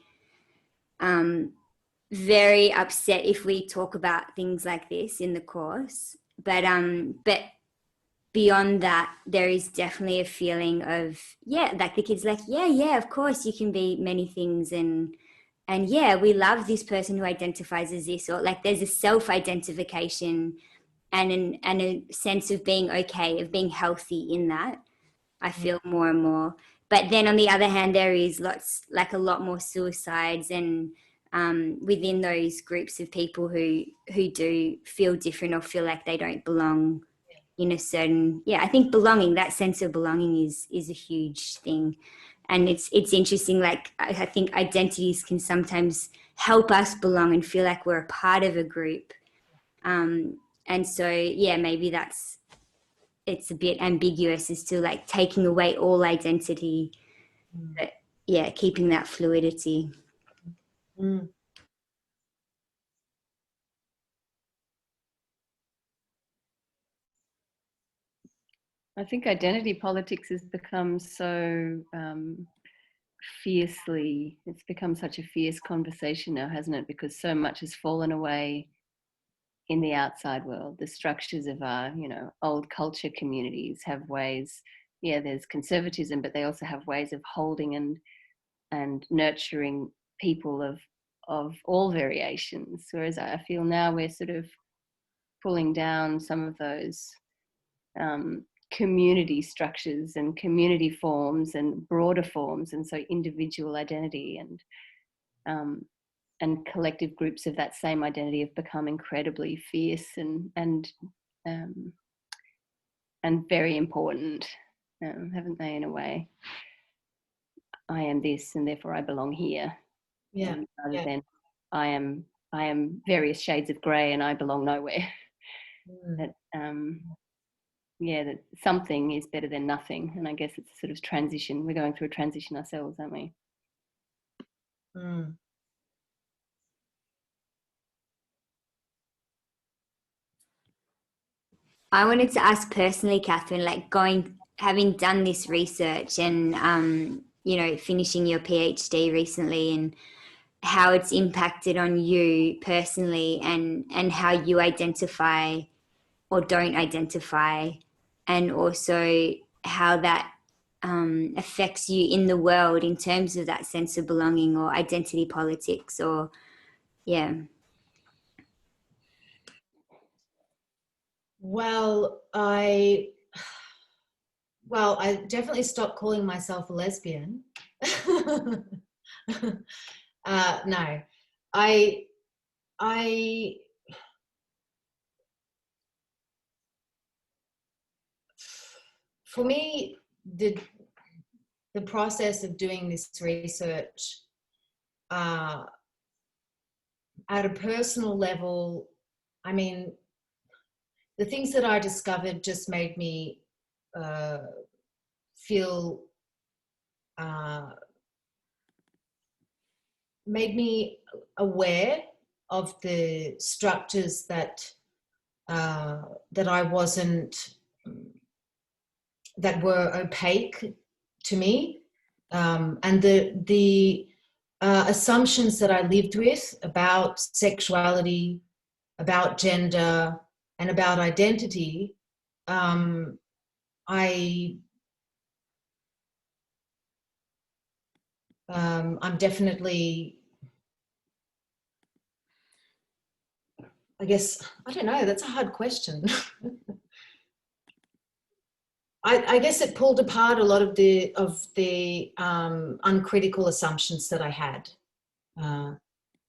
very upset if we talk about things like this in the course. But beyond that, there is definitely a feeling of, like the kids like, of course you can be many things. And we love this person who identifies as this, or like there's a self-identification and a sense of being okay, of being healthy in that. I feel more and more. But then on the other hand, there is a lot more suicides, and within those groups of people who do feel different or feel like they don't belong in a certain, I think belonging, that sense of belonging is a huge thing. And it's interesting, like I think identities can sometimes help us belong and feel like we're a part of a group. And so, maybe that's it's a bit ambiguous as to like taking away all identity, but yeah, keeping that fluidity. Mm. I think identity politics has become so fiercely, it's become such a fierce conversation now, hasn't it? Because so much has fallen away in the outside world. The structures of our, you know, old culture communities have ways, yeah, there's conservatism, but they also have ways of holding and nurturing people of all variations. Whereas I feel now we're sort of pulling down some of those community structures and community forms and broader forms, and so individual identity and collective groups of that same identity have become incredibly fierce and very important, haven't they? In a way, I am this, and therefore I belong here. Yeah. Rather than I am various shades of grey and I belong nowhere. That yeah, that something is better than nothing, and I guess it's a sort of transition. We're going through a transition ourselves, aren't we? I wanted to ask personally, Catherine, like having done this research and, you know, finishing your PhD recently, and how it's impacted on you personally, and how you identify or don't identify, and also how that affects you in the world in terms of that sense of belonging or identity politics, or yeah. Well, I definitely stopped calling myself a lesbian. No, for me, the process of doing this research, at a personal level, I mean, the things that I discovered just made me feel, made me aware of the structures that I wasn't, that were opaque to me, and the assumptions that I lived with about sexuality, about gender, and about identity. I'm definitely, I guess, I don't know, that's a hard question. I guess it pulled apart a lot of the uncritical assumptions that I had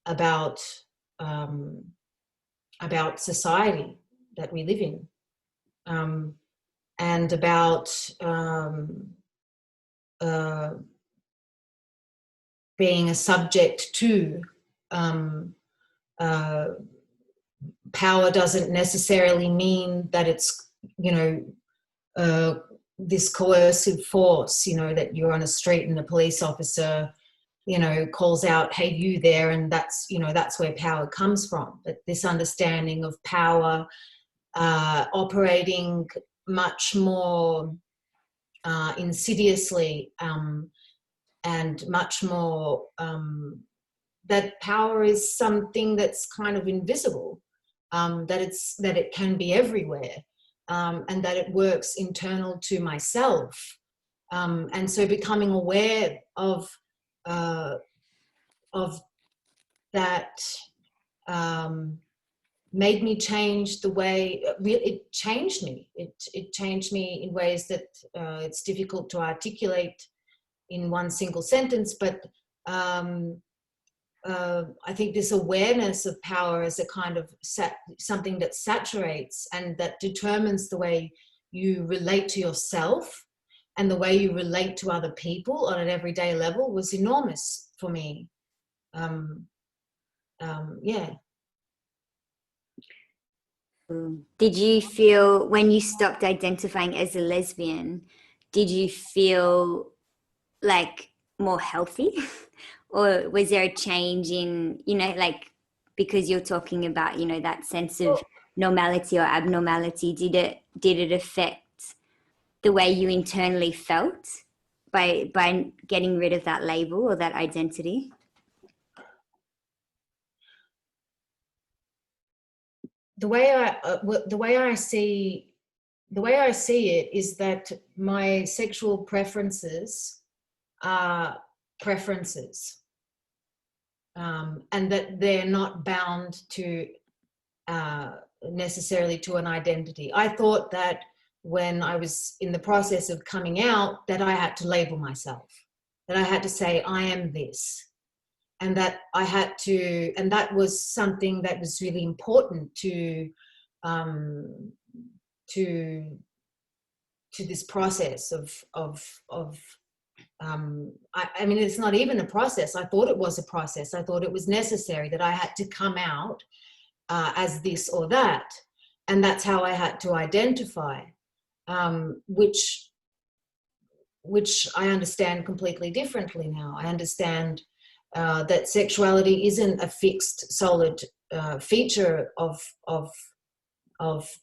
about society that we live in, and about being a subject to power. Doesn't necessarily mean that it's, you know, this coercive force, you know, that you're on a street and a police officer, you know, calls out, hey, you there, and that's, you know, that's where power comes from. But this understanding of power operating much more insidiously, and much more, that power is something that's kind of invisible, that it can be everywhere, and that it works internal to myself, and so becoming aware of that made me change the way it changed me. It changed me in ways that it's difficult to articulate in one single sentence, but I think this awareness of power as a kind of something that saturates and that determines the way you relate to yourself and the way you relate to other people on an everyday level was enormous for me. Yeah. Did you feel, when you stopped identifying as a lesbian, did you feel like more healthy? Or was there a change in, you know, like, because you're talking about, you know, that sense of normality or abnormality, did it affect the way you internally felt by getting rid of that label or that identity? The way I see it is that my sexual preferences are preferences, and that they're not bound to necessarily to an identity. I thought that when I was in the process of coming out, that I had to label myself, that I had to say I am this, and that I had to, and that was something that was really important to this process I mean, it's not even a process. I thought it was a process. I thought it was necessary, that I had to come out as this or that, and that's how I had to identify, which I understand completely differently now. I understand that sexuality isn't a fixed, solid feature of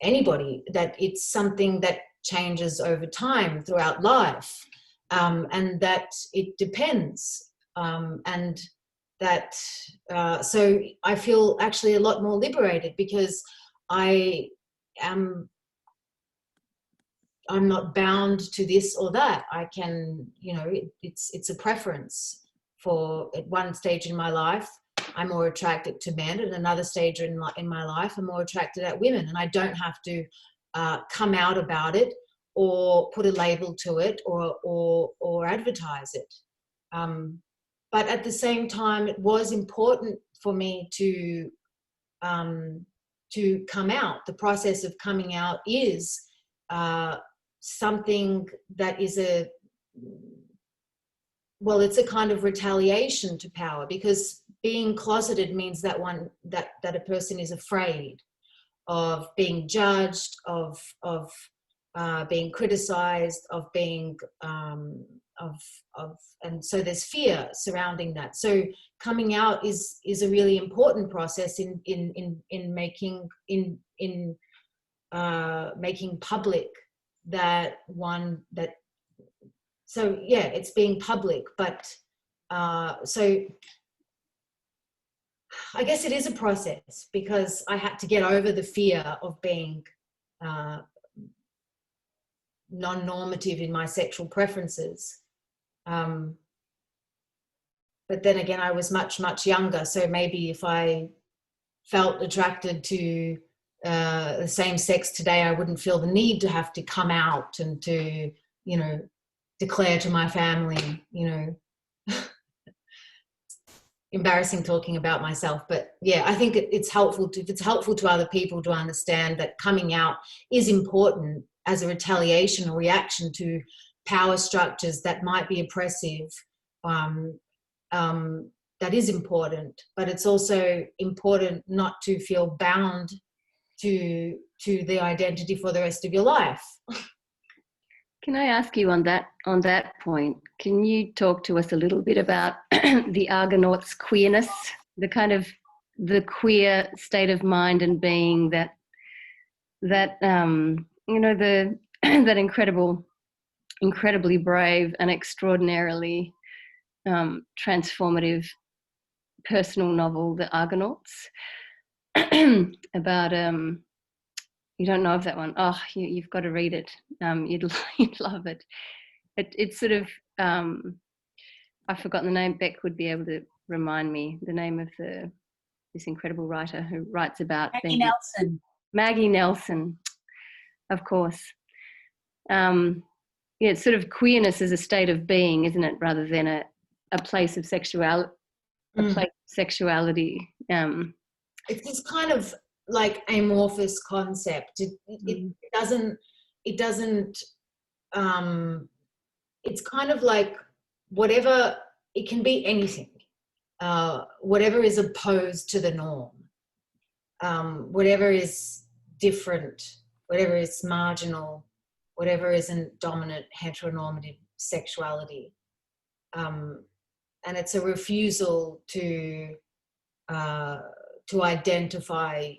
anybody, that it's something that changes over time throughout life, and that it depends, and that so I feel actually a lot more liberated, because I'm not bound to this or that. I can, you know, it's a preference. For at one stage in my life, I'm more attracted to men. At another stage in my life, I'm more attracted at women, and I don't have to come out about it or put a label to it or advertise it. But at the same time, it was important for me to come out. The process of coming out is something that is it's a kind of retaliation to power, because being closeted means that a person is afraid of being judged, of being criticized, of being and so there's fear surrounding that. So coming out is a really important process in making making public that one that. So yeah, it's being public, but so I guess it is a process, because I had to get over the fear of being non-normative in my sexual preferences. But then again, I was much, much younger. So maybe if I felt attracted to the same sex today, I wouldn't feel the need to have to come out and to, you know, declare to my family, you know. Embarrassing talking about myself, but yeah, I think it's helpful if it's helpful to other people to understand that coming out is important as a retaliation or reaction to power structures that might be oppressive. That is important, but it's also important not to feel bound to the identity for the rest of your life. Can I ask you on that point, can you talk to us a little bit about the Argonauts' queerness, the kind of the queer state of mind and being that you know, the that incredibly brave and extraordinarily transformative personal novel, The Argonauts, about you don't know of that one? Oh, you've got to read it. You'd love it. It's sort of I've forgotten the name. Beck would be able to remind me the name of this incredible writer who writes about Maggie Nelson. Maggie Nelson, of course. Yeah, it's sort of queerness as a state of being, isn't it, rather than a place of sexuality. A place of sexuality. It's this kind of like amorphous concept. It doesn't it's kind of like whatever, it can be anything, whatever is opposed to the norm, whatever is different, whatever is marginal, whatever isn't dominant heteronormative sexuality. And it's a refusal to identify,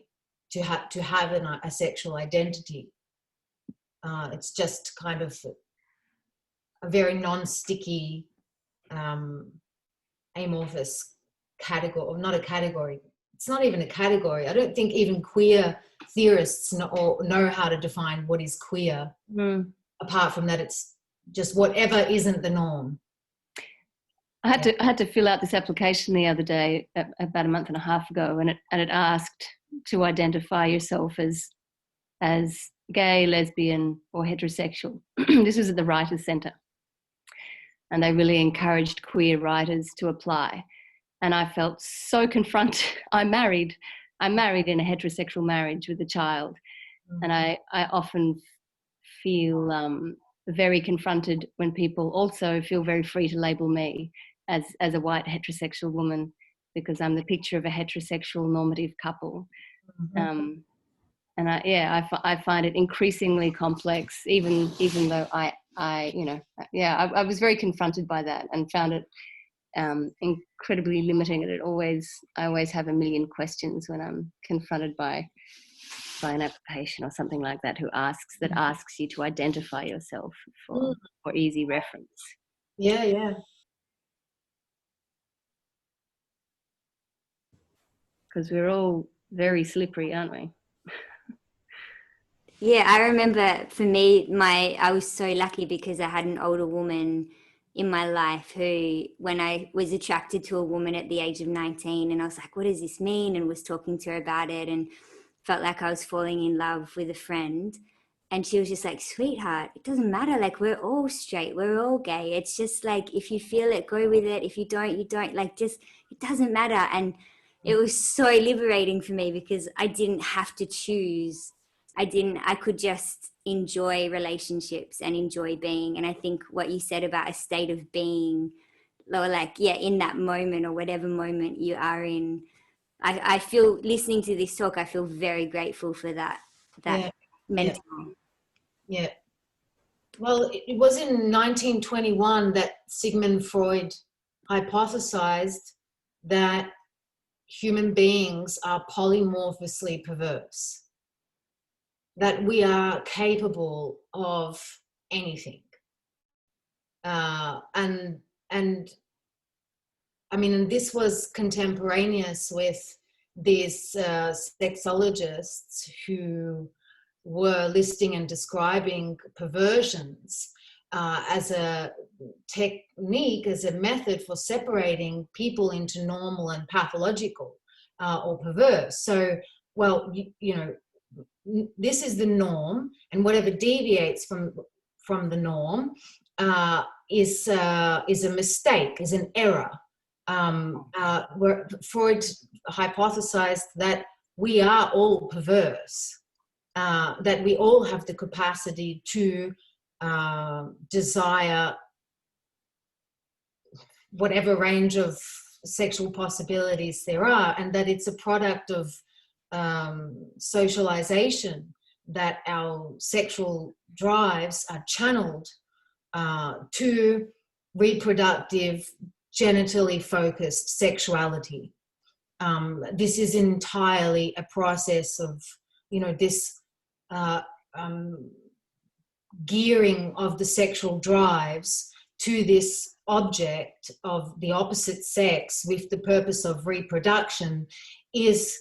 to have a sexual identity. It's just kind of a very non-sticky, amorphous category, or not a category. It's not even a category. I don't think even queer theorists know how to define what is queer. Apart from that, it's just whatever isn't the norm. I had to fill out this application the other day, about a month and a half ago, and it asked to identify yourself as gay, lesbian, or heterosexual. This was at the Writers' Centre, and they really encouraged queer writers to apply. And I felt so confronted. I'm married in a heterosexual marriage with a child, and I often feel very confronted when people also feel very free to label me as a white heterosexual woman, because I'm the picture of a heterosexual normative couple. And I find it increasingly complex, even though I was very confronted by that and found it incredibly limiting. And I always have a million questions when I'm confronted by an application or something like that that asks you to identify yourself for easy reference. Yeah. Because we're all very slippery, aren't we? Yeah, I remember for me, I was so lucky because I had an older woman in my life who, when I was attracted to a woman at the age of 19, and I was like, what does this mean? And was talking to her about it and felt like I was falling in love with a friend. And she was just like, sweetheart, it doesn't matter. Like, we're all straight, we're all gay. It's just like, if you feel it, go with it. If you don't, you don't. Like, just, it doesn't matter. And it was so liberating for me because I didn't have to choose. I could just enjoy relationships and enjoy being. And I think what you said about a state of being, or like, in that moment or whatever moment you are in, I feel, listening to this talk, I feel very grateful for that mental. Yeah. Well, it was in 1921 that Sigmund Freud hypothesized that human beings are polymorphously perverse, that we are capable of anything. And I mean, and this was contemporaneous with these sexologists who were listing and describing perversions as a technique, as a method for separating people into normal and pathological or perverse. So, well, you know, this is the norm, and whatever deviates from the norm is a mistake, is an error. Where Freud hypothesized that we are all perverse, that we all have the capacity to desire whatever range of sexual possibilities there are, and that it's a product of socialization, that our sexual drives are channeled to reproductive, genitally focused sexuality. This is entirely a process of, you know, this gearing of the sexual drives to this object of the opposite sex with the purpose of reproduction is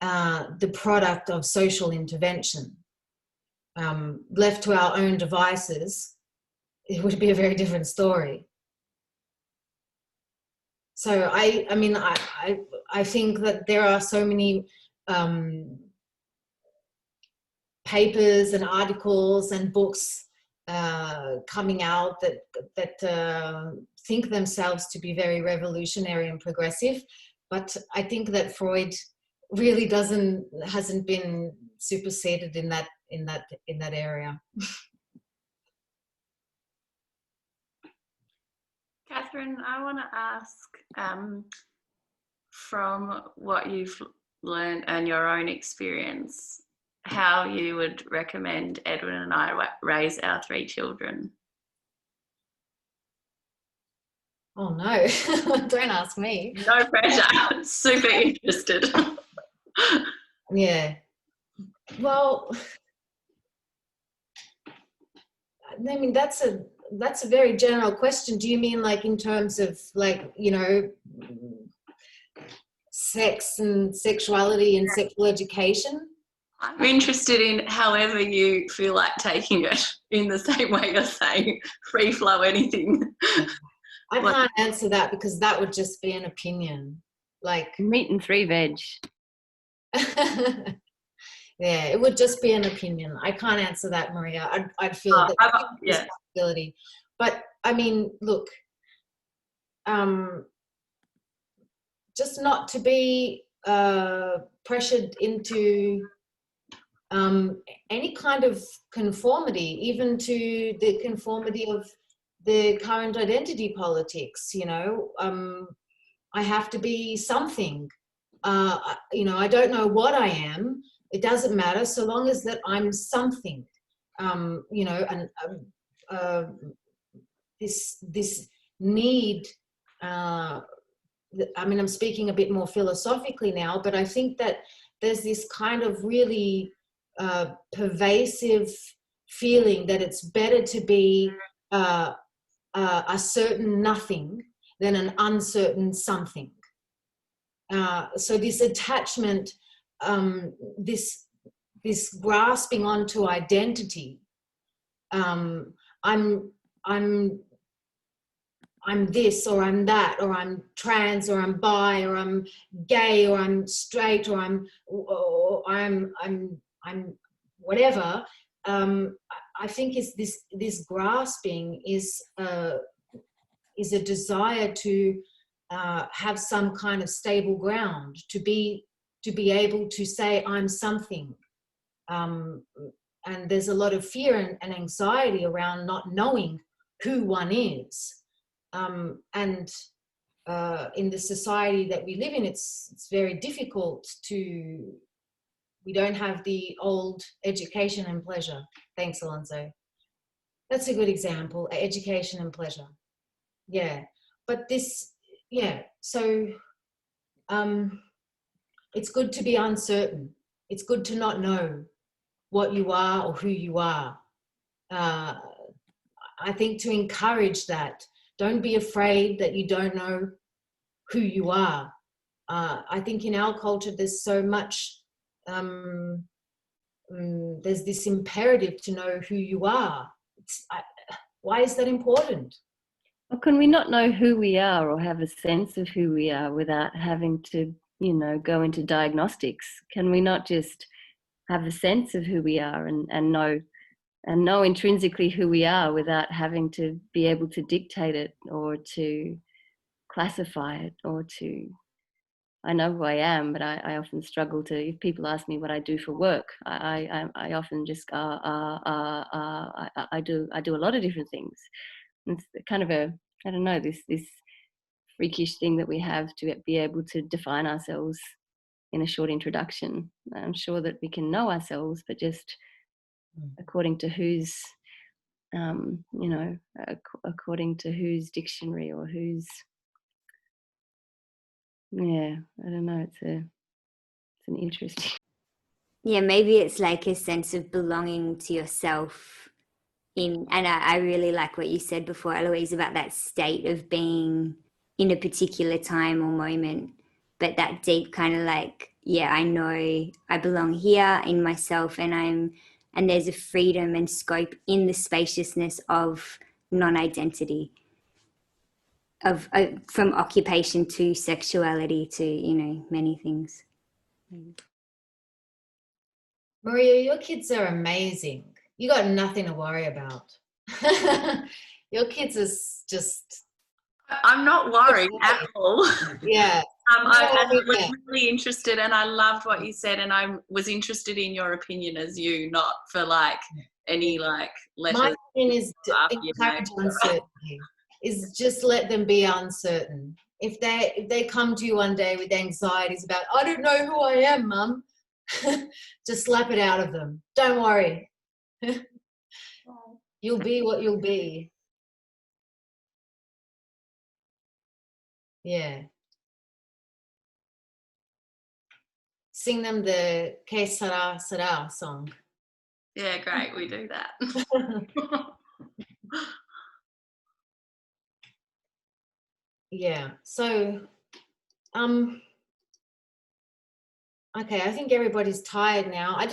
the product of social intervention. Left to our own devices, it would be a very different story. So I mean, I think that there are so many papers and articles and books coming out that think themselves to be very revolutionary and progressive, but I think that Freud really hasn't been superseded in that area. Catherine, I want to ask, from what you've learned and your own experience, how you would recommend Edwin and I raise our 3 children. Oh no, don't ask me. No pressure. Super interested. Yeah. Well, I mean, that's a very general question. Do you mean like in terms of like, you know, sex and sexuality and sexual education? I'm interested in however you feel like taking it, in the same way you're saying free flow anything. I can't answer that because that would just be an opinion. Like Meat and 3 veg. yeah, it would just be an opinion. I can't answer that, Maria. I'd feel that yeah. responsibility. But I mean, look, just not to be pressured into any kind of conformity, even to the conformity of the current identity politics. You know, I have to be something. You know, I don't know what I am. It doesn't matter so long as that I'm something. You know, and this need. I mean, I'm speaking a bit more philosophically now, but I think that there's this kind of really pervasive feeling that it's better to be a certain nothing than an uncertain something. So this attachment, this grasping onto identity, I'm this, or I'm that, or I'm trans, or I'm bi, or I'm gay, or I'm straight, or I'm whatever. I think is this grasping is a desire to have some kind of stable ground, to be able to say I'm something. And there's a lot of fear and anxiety around not knowing who one is. And in the society that we live in, it's very difficult to, we don't have the old education and pleasure. Thanks, Alonso. That's a good example, education and pleasure. Yeah, but this, yeah, so it's good to be uncertain. It's good to not know what you are or who you are. I think to encourage that. Don't be afraid that you don't know who you are. I think in our culture there's so much, there's this imperative to know who you are. Why is that important? Well, can we not know who we are or have a sense of who we are without having to, you know, go into diagnostics? Can we not just have a sense of who we are and know intrinsically who we are without having to be able to dictate it or to classify it or to, I know who I am, but I often struggle to, if people ask me what I do for work, I often just I do a lot of different things. It's kind of a, I don't know, this freakish thing that we have to be able to define ourselves in a short introduction. I'm sure that we can know ourselves, but just according to whose, you know, according to whose dictionary or whose, yeah, I don't know. It's an interesting. Yeah, maybe it's like a sense of belonging to yourself. And I really like what you said before, Eloise, about that state of being in a particular time or moment, but that deep kind of like, yeah, I know I belong here in myself, and there's a freedom and scope in the spaciousness of non-identity, of from occupation to sexuality to, you know, many things. Maria, your kids are amazing. You got nothing to worry about. Your kids are just... I'm not worried at all. Yeah. I was really interested, and I loved what you said, and I was interested in your opinion as you, not for like any like letters. My opinion is encourage uncertainty. Is just let them be uncertain. If they come to you one day with anxieties about, I don't know who I am, Mum, Just slap it out of them. Don't worry. You'll be what you'll be. Yeah. Sing them the Que Sera Sera song. Yeah, great. We do that. Yeah. So, okay, I think everybody's tired now. I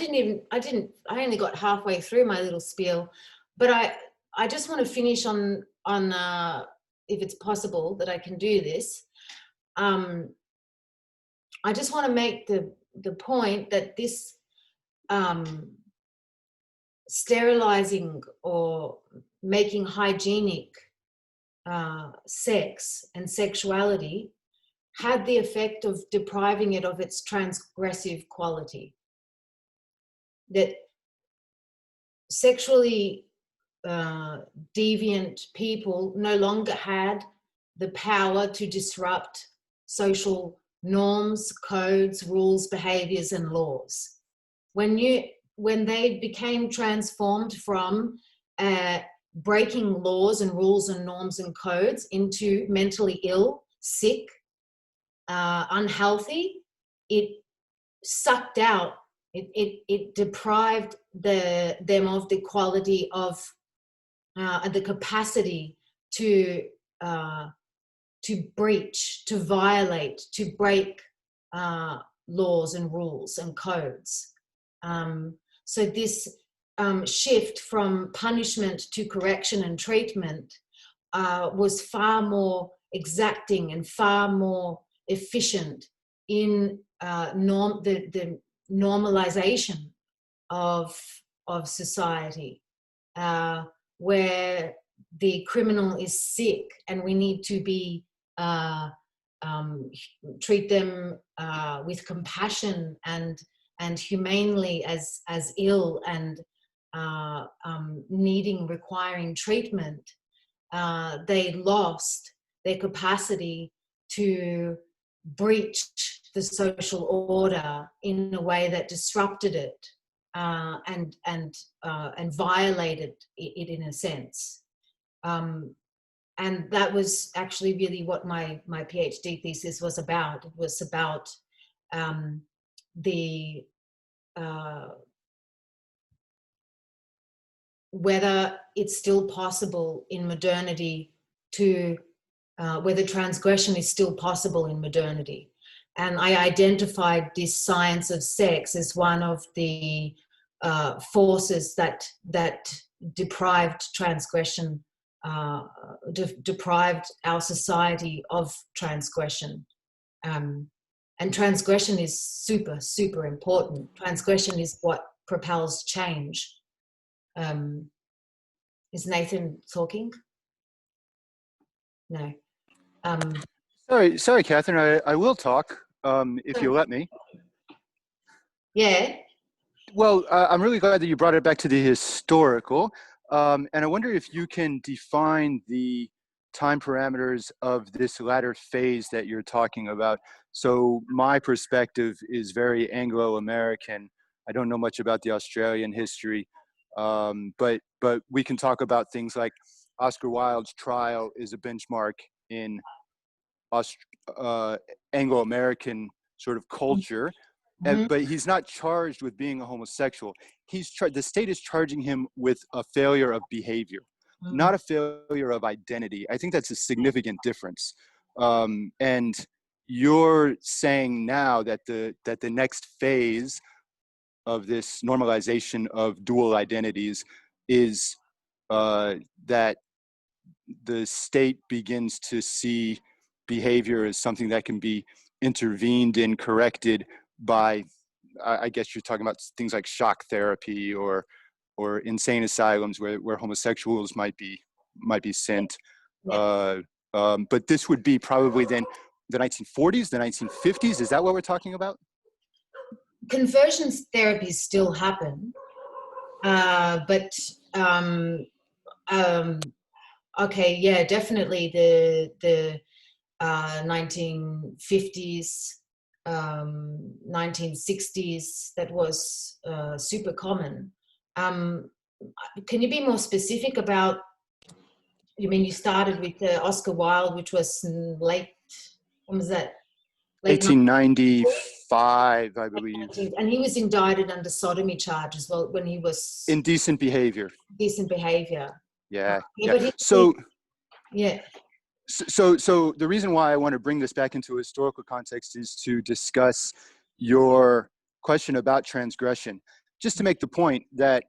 only got halfway through my little spiel, but I just want to finish on if it's possible that I can do this. I just want to make the point that this sterilizing or making hygienic sex and sexuality had the effect of depriving it of its transgressive quality. That sexually deviant people no longer had the power to disrupt social norms, codes, rules, behaviors, and laws. When they became transformed from breaking laws and rules and norms and codes into mentally ill, sick, unhealthy, it sucked out, it deprived them of the quality of the capacity to breach, to violate, to break laws and rules and codes. So this shift from punishment to correction and treatment was far more exacting and far more efficient in the normalization of society, where the criminal is sick and we need to be treat them with compassion and humanely as ill and requiring treatment. They lost their capacity to breach the social order in a way that disrupted it and violated it in a sense. And that was actually really what my PhD thesis was about. It was about whether it's still possible in modernity to whether transgression is still possible in modernity. And I identified this science of sex as one of the forces that deprived transgression, deprived our society of transgression. And transgression is super, super important. Transgression is what propels change. Is Nathan talking? No. Sorry, Catherine. I will talk if you let me. Yeah. Well, I'm really glad that you brought it back to the historical, and I wonder if you can define the time parameters of this latter phase that you're talking about. So my perspective is very Anglo-American. I don't know much about the Australian history, but we can talk about things like Oscar Wilde's trial is a benchmark in Anglo-American sort of culture, but he's not charged with being a homosexual. The state is charging him with a failure of behavior, not a failure of identity. I think that's a significant difference. And you're saying now that the next phase of this normalization of dual identities is that the state begins to see behavior as something that can be intervened in, corrected by, I guess you're talking about things like shock therapy or insane asylums where homosexuals might be sent. Yeah. But this would be probably then the 1940s, the 1950s. Is that what we're talking about? Conversion therapies still happen, but okay, yeah, definitely the 1950s 1960s that was super common. Can you be more specific about, you mean you started with Oscar Wilde, which was late, when was that? Late 1895, I believe. And he was indicted under sodomy charges when he was... Indecent behavior. Decent behavior. Yeah. Yeah, yeah. but yeah. So the reason why I want to bring this back into a historical context is to discuss your question about transgression. Just to make the point that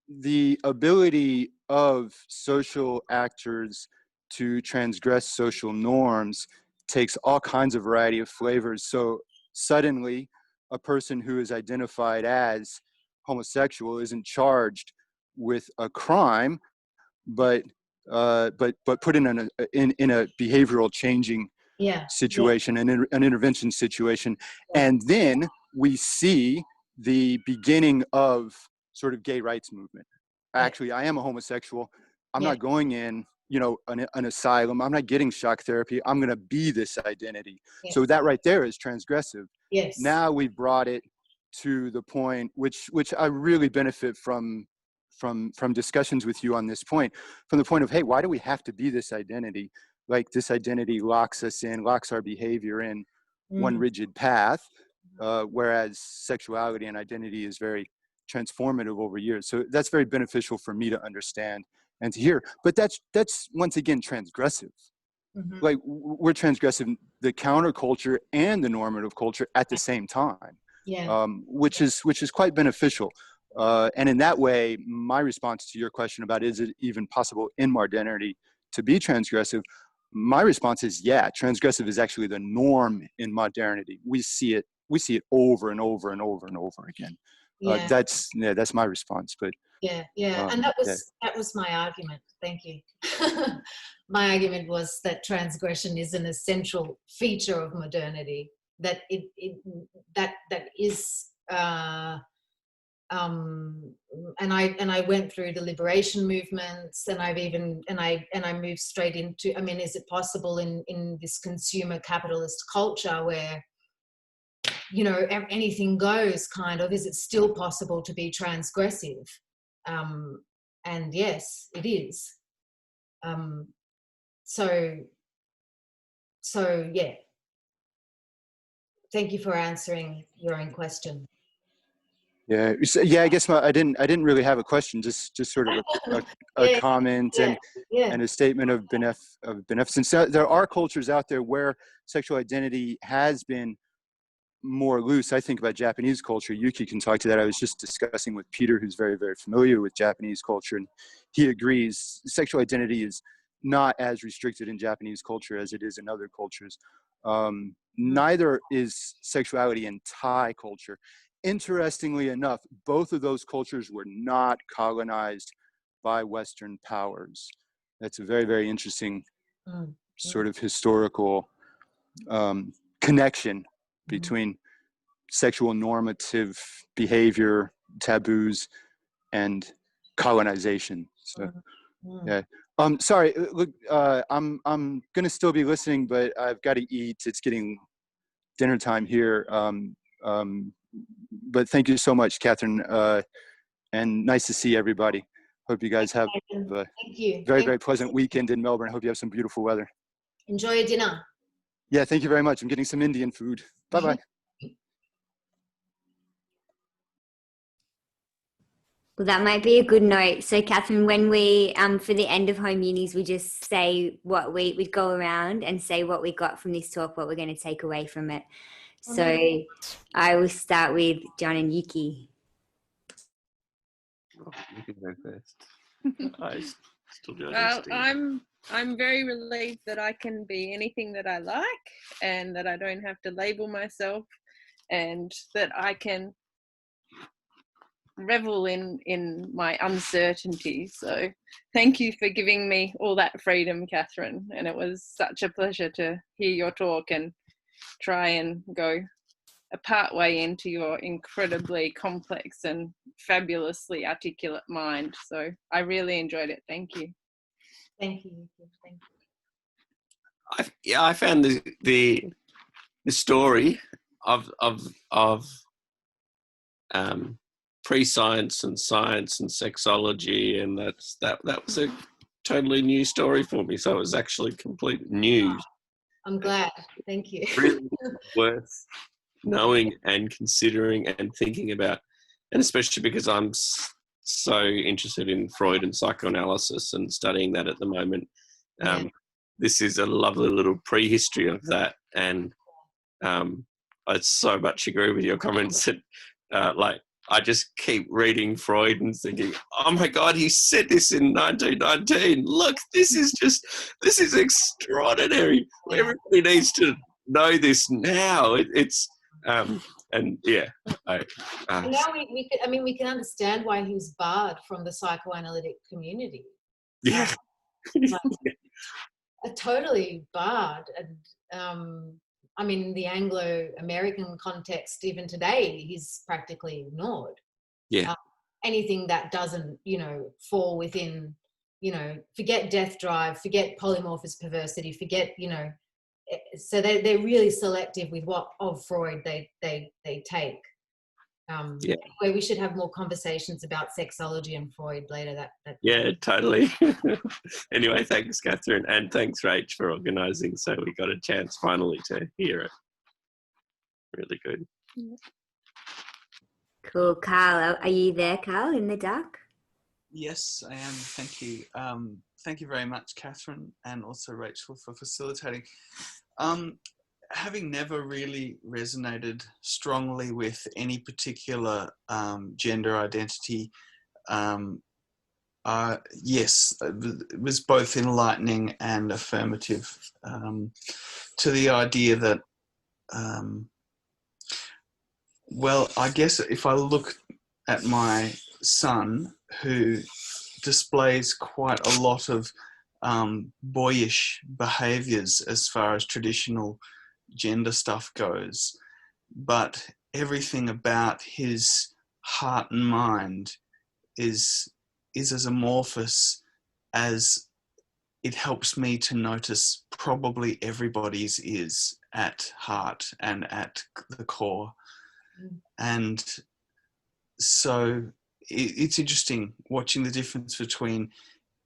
the ability of social actors to transgress social norms takes all kinds of variety of flavors. So suddenly a person who is identified as homosexual isn't charged with a crime, but put in a behavioral changing situation, an intervention situation. And then we see the beginning of sort of gay rights movement. Actually, I am a homosexual. I'm not going in, an asylum. I'm not getting shock therapy. I'm going to be this identity. So that right there is transgressive. Yes. Now we've brought it to the point, which I really benefit from discussions with you on this point, from the point of, hey, why do we have to be this identity? Like, this identity locks us in, locks our behavior in one rigid path, whereas sexuality and identity is very transformative over years. So that's very beneficial for me to understand and to hear. But that's once again transgressive. Like, we're transgressive the counterculture and the normative culture at the same time, which is quite beneficial. And in that way, my response to your question about is it even possible in modernity to be transgressive, my response is, yeah, transgressive is actually the norm in modernity. We see it over and over and over and over again. That's my response. But and that was my argument. Thank you. My argument was that transgression is an essential feature of modernity. That that is. And I went through the liberation movements, and I moved straight into, is it possible in this consumer capitalist culture where, anything goes kind of, is it still possible to be transgressive? And yes, it is. So yeah. Thank you for answering your own question. Yeah, I guess I didn't really have a question, just sort of a comment and a statement of beneficence. There are cultures out there where sexual identity has been more loose. I think about Japanese culture. Yuki can talk to that. I was just discussing with Peter, who's very, very familiar with Japanese culture, and he agrees sexual identity is not as restricted in Japanese culture as it is in other cultures. Neither is sexuality in Thai culture. Interestingly enough, both of those cultures were not colonized by Western powers. That's a very, very interesting sort of historical connection between sexual normative behavior, taboos, and colonization. So, yeah. Sorry, look, I'm gonna still be listening, but I've got to eat. It's getting dinner time here. But thank you so much, Catherine, and nice to see everybody. Hope you guys have a very, very pleasant weekend in Melbourne. I hope you have some beautiful weather. Enjoy your dinner. Yeah, thank you very much. I'm getting some Indian food. Bye-bye. Well, that might be a good note. So, Catherine, when we, for the end of Home Unis, we just say what we go around and say what we got from this talk, what we're going to take away from it. So I will start with John and Yuki. You can go first. Well, I'm very relieved that I can be anything that I like, and that I don't have to label myself, and that I can revel in my uncertainty. So thank you for giving me all that freedom, Catherine. And it was such a pleasure to hear your talk and try and go a part way into your incredibly complex and fabulously articulate mind. So I really enjoyed it. Thank you. Thank you. Thank you. I found the story pre-science and science and sexology, and that was a totally new story for me. So it was actually complete news. I'm glad. Thank you. Really worth knowing and considering and thinking about, and especially because I'm so interested in Freud and psychoanalysis and studying that at the moment. This is a lovely little prehistory of that, and I so much agree with your comments that like I just keep reading Freud and thinking, oh my God, he said this in 1919. Look, this is extraordinary. Everybody needs to know this now. And yeah. And now we can understand why he was barred from the psychoanalytic community. Yeah. Totally barred. And in the Anglo-American context, even today, he's practically ignored. Yeah. Anything that doesn't, fall within, forget death drive, forget polymorphous perversity, forget, so they're really selective with what of Freud they take. Anyway, we should have more conversations about sexology and Freud later. Yeah, totally. Anyway, thanks, Catherine, and thanks, Rach, for organising. So we got a chance finally to hear it. Really good. Cool. Carl, are you there, Carl, in the dark? Yes, I am. Thank you. Thank you very much, Catherine, and also Rachel for facilitating. Having never really resonated strongly with any particular gender identity, yes, it was both enlightening and affirmative to the idea that, well, I guess if I look at my son, who displays quite a lot of boyish behaviours as far as traditional gender stuff goes, but everything about his heart and mind is as amorphous as it helps me to notice probably everybody's is at heart and at the core. And so it's interesting watching the difference between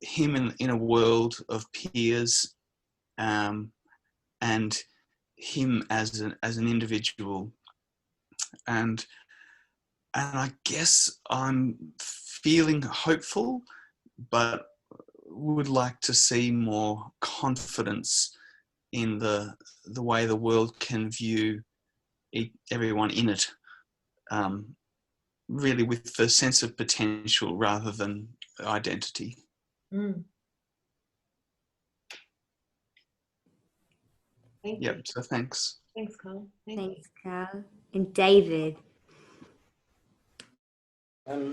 him in a world of peers and him as an individual, and I guess I'm feeling hopeful, but would like to see more confidence in the way the world can view everyone in it, really with the sense of potential rather than identity. Thank you. Yep, so thanks. Thanks, Carl. Thanks, Carl. And David. I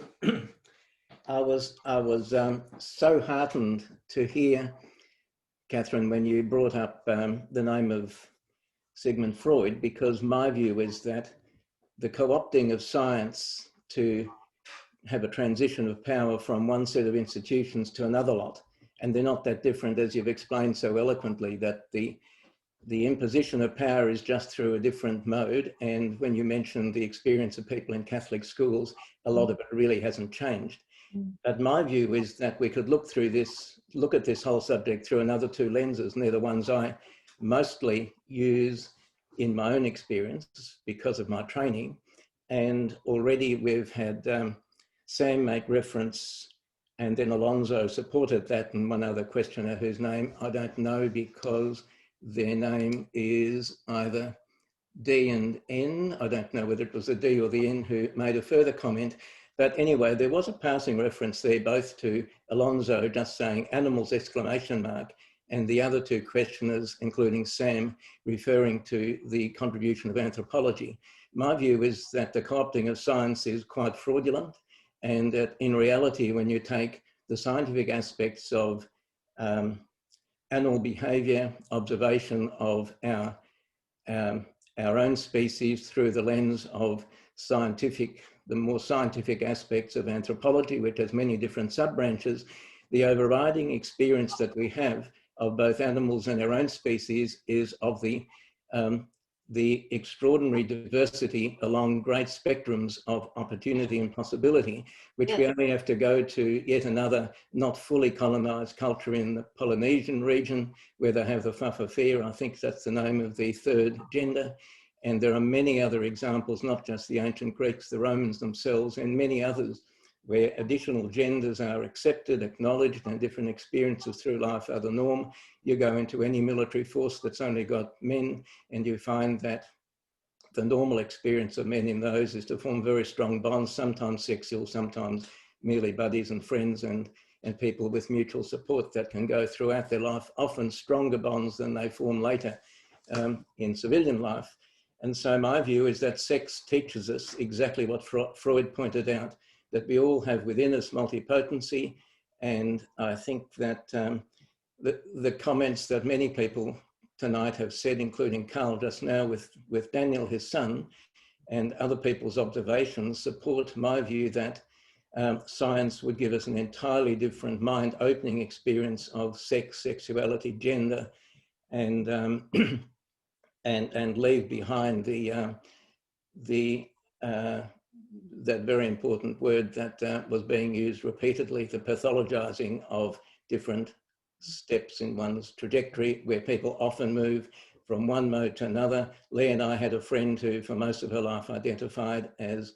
was so heartened to hear, Catherine, when you brought up the name of Sigmund Freud, because my view is that the co-opting of science to have a transition of power from one set of institutions to another lot, and they're not that different, as you've explained so eloquently, that the imposition of power is just through a different mode. And when you mentioned the experience of people in Catholic schools, a lot of it really hasn't changed. But my view is that we could look at this whole subject through another two lenses, and they're the ones I mostly use in my own experience because of my training. And already we've had Sam make reference, and then Alonso supported that, and one other questioner whose name I don't know because their name is either D and N. I don't know whether it was the D or the N who made a further comment. But anyway, there was a passing reference there both to Alonso just saying animals ! And the other two questioners, including Sam, referring to the contribution of anthropology. My view is that the co-opting of science is quite fraudulent, and that in reality, when you take the scientific aspects of animal behaviour, observation of our own species through the lens of the more scientific aspects of anthropology, which has many different sub-branches, the overriding experience that we have of both animals and our own species is of the the extraordinary diversity along great spectrums of opportunity and possibility, which we only have to go to yet another not fully colonized culture in the Polynesian region, where they have the Whawhawhia. I think that's the name of the third gender. And there are many other examples, not just the ancient Greeks, the Romans themselves, and many others, where additional genders are accepted, acknowledged, and different experiences through life are the norm. You go into any military force that's only got men, and you find that the normal experience of men in those is to form very strong bonds, sometimes sexual, sometimes merely buddies and friends, and people with mutual support that can go throughout their life, often stronger bonds than they form later in civilian life. And so my view is that sex teaches us exactly what Freud pointed out, that we all have within us multipotency. And I think that the comments that many people tonight have said, including Carl just now with Daniel, his son, and other people's observations, support my view that science would give us an entirely different mind-opening experience of sex, sexuality, gender, and leave behind that very important word that was being used repeatedly, the pathologizing of different steps in one's trajectory, where people often move from one mode to another. Lee and I had a friend who for most of her life identified as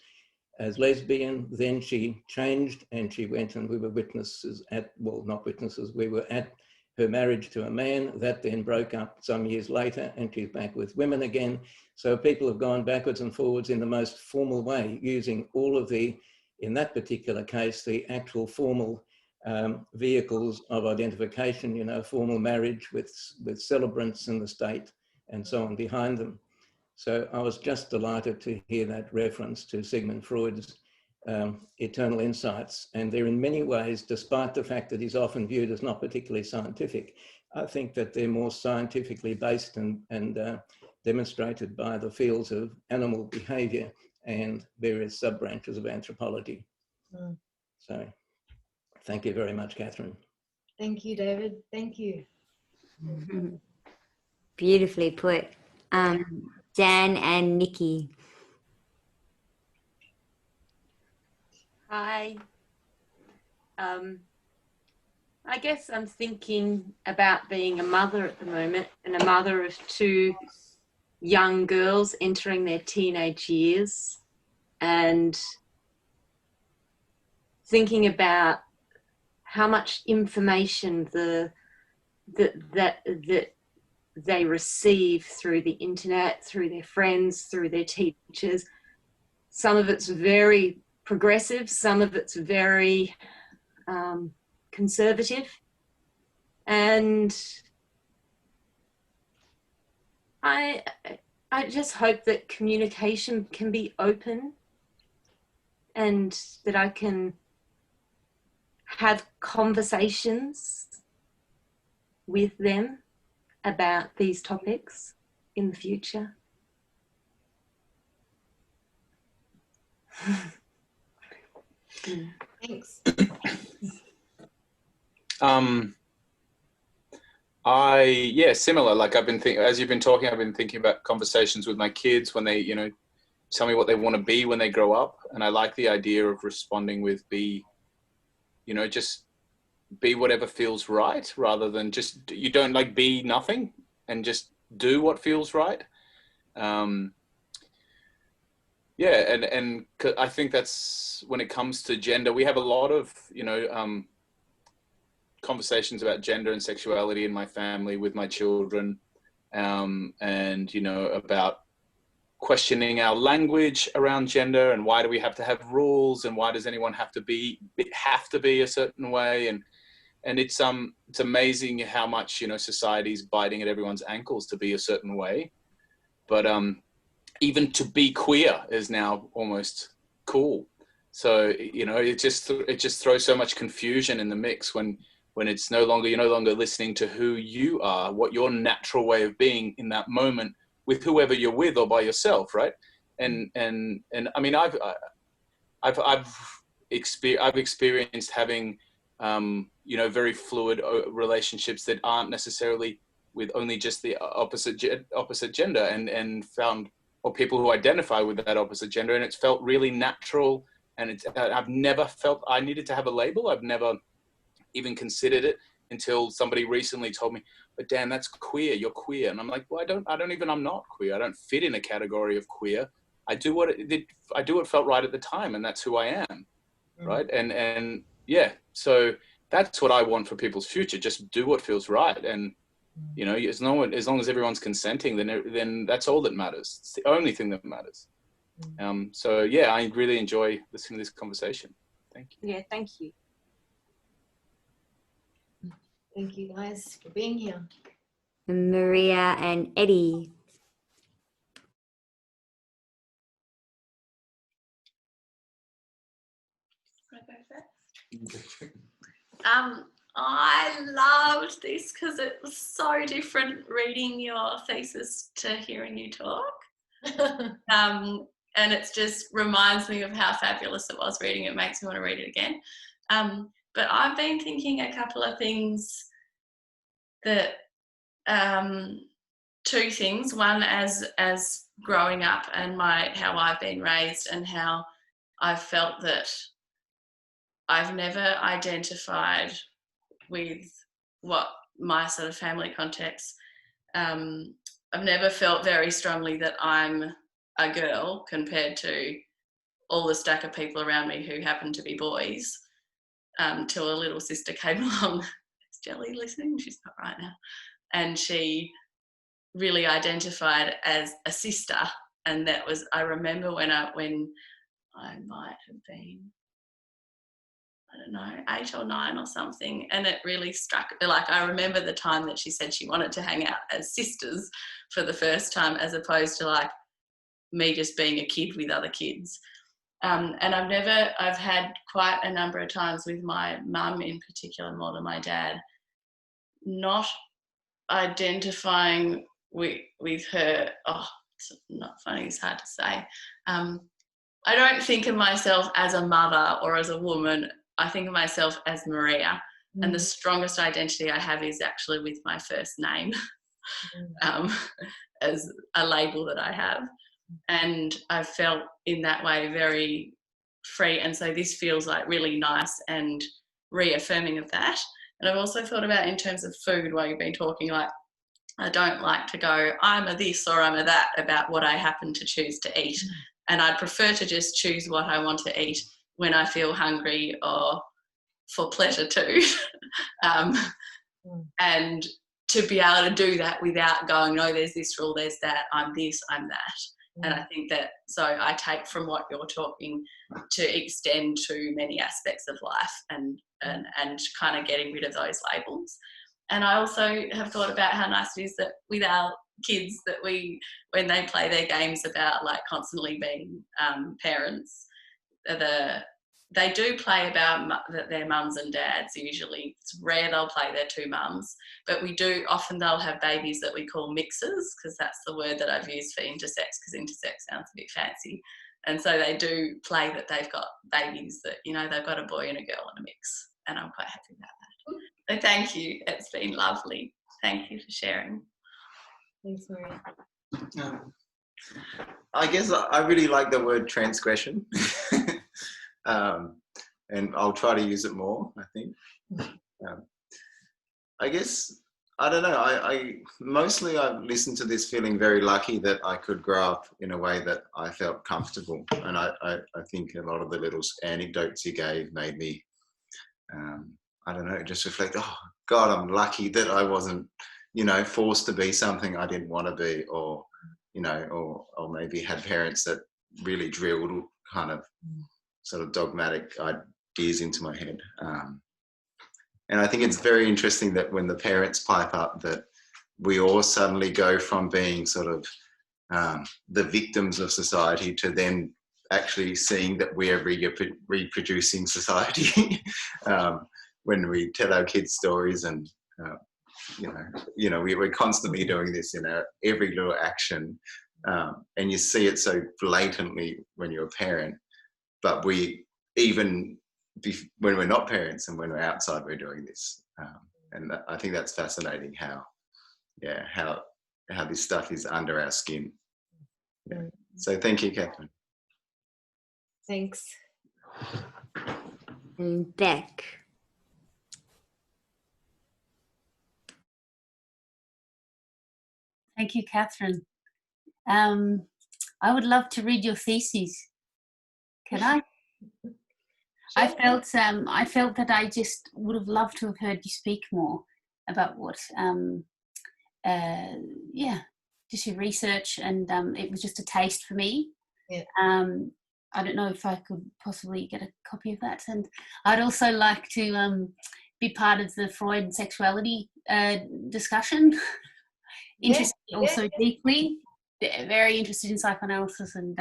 lesbian. Then she changed and she went, and we were witnesses at, well, not witnesses, we were at her marriage to a man. That then broke up some years later, and she's back with women again. So people have gone backwards and forwards in the most formal way, using all of the, in that particular case, the actual formal vehicles of identification, you know, formal marriage with celebrants in the state and so on behind them. So I was just delighted to hear that reference to Sigmund Freud's eternal insights. And they're in many ways, despite the fact that he's often viewed as not particularly scientific, I think that they're more scientifically based and demonstrated by the fields of animal behavior and various sub-branches of anthropology. Mm. So thank you very much, Catherine. Thank you, David. Thank you. Beautifully put. Dan and Nikki. Hi. I guess I'm thinking about being a mother at the moment, and a mother of two young girls entering their teenage years, and thinking about how much information that they receive through the internet, through their friends, through their teachers. Some of it's very progressive, some of it's very conservative. And I just hope that communication can be open, and that I can have conversations with them about these topics in the future. Thanks. Similar. Like I've been thinking, as you've been talking, I've been thinking about conversations with my kids when they, you know, tell me what they want to be when they grow up. And I like the idea of responding with just be whatever feels right, rather than just, you don't like be nothing and just do what feels right. And I think that's when it comes to gender, we have a lot of, conversations about gender and sexuality in my family with my children, and, about questioning our language around gender, and why do we have to have rules, and why does anyone have to be a certain way? And it's amazing how much, society's biting at everyone's ankles to be a certain way. But even to be queer is now almost cool. So, it just throws so much confusion in the mix when it's you're no longer listening to who you are, what your natural way of being in that moment with whoever you're with or by yourself, right? And I mean, I've experienced having very fluid relationships that aren't necessarily with only just the opposite gender, and found, or people who identify with that opposite gender, and it's felt really natural. And I've never felt I needed to have a label. I've never even considered it until somebody recently told me, "But Dan, that's queer. You're queer." And I'm like, "Well, I'm not queer. I don't fit in a category of queer. I do what felt right at the time, and that's who I am." Right. And yeah, so that's what I want for people's future. Just do what feels right. And, you know, as long as everyone's consenting, then that's all that matters. It's the only thing that matters. So yeah, I really enjoy listening to this conversation. Thank you. Yeah, thank you. Thank you guys for being here. Maria and Eddie. I loved this because it was so different reading your thesis to hearing you talk. And it just reminds me of how fabulous it was reading it. Makes me want to read it again. But I've been thinking a couple of things that, two things. One, as growing up and how I've been raised, and how I've felt that I've never identified with what my sort of family context. I've never felt very strongly that I'm a girl compared to all the stack of people around me who happen to be boys, till a little sister came along. Is Jelly listening? She's not right now. And she really identified as a sister. And that was, I remember when I might have been, I don't know, 8 or 9 or something, and it really struck, like, I remember the time that she said she wanted to hang out as sisters for the first time, as opposed to like me just being a kid with other kids. And I've had quite a number of times with my mum in particular, more than my dad, not identifying with her. Oh, it's not funny, it's hard to say. I don't think of myself as a mother or as a woman. I think of myself as Maria. And the strongest identity I have is actually with my first name, as a label that I have. And I felt in that way very free. And so this feels like really nice and reaffirming of that. And I've also thought about, in terms of food, while you've been talking, like, I don't like to go, I'm a this or I'm a that about what I happen to choose to eat. And I'd prefer to just choose what I want to eat when I feel hungry or for pleasure too. And to be able to do that without going, no, there's this rule, there's that, I'm this, I'm that. And I think that, so I take from what you're talking to extend to many aspects of life, and kind of getting rid of those labels. And I also have thought about how nice it is that with our kids, that when they play their games about like constantly being parents, they do play about their mums and dads usually. It's rare they'll play their 2 mums, but often they'll have babies that we call mixers, because that's the word that I've used for intersex, because intersex sounds a bit fancy. And so they do play that they've got babies that, you know, they've got a boy and a girl in a mix, and I'm quite happy about that. So thank you, it's been lovely. Thank you for sharing. Thanks, Maria. I guess I really like the word transgression. And I'll try to use it more, I think. I guess, I don't know, I mostly I've listened to this feeling very lucky that I could grow up in a way that I felt comfortable. And I think a lot of the little anecdotes you gave made me, I don't know, just reflect, oh God, I'm lucky that I wasn't, you know, forced to be something I didn't want to be, or, you know, or maybe had parents that really drilled kind of sort of dogmatic ideas into my head. And I think it's very interesting that when the parents pipe up, that we all suddenly go from being sort of the victims of society to then actually seeing that we're reproducing society. When we tell our kids stories, and we're constantly doing this in every little action, and you see it so blatantly when you're a parent. But when we're not parents and when we're outside, we're doing this. And I think that's fascinating how yeah, how this stuff is under our skin. Yeah. So thank you, Catherine. Thanks. And Beck. Thank you, Catherine. I would love to read your thesis. Can I? I felt that I just would have loved to have heard you speak more about what, just your research, and it was just a taste for me. Yeah. I don't know if I could possibly get a copy of that, and I'd also like to be part of the Freud sexuality discussion. Interested also deeply, very interested in psychoanalysis and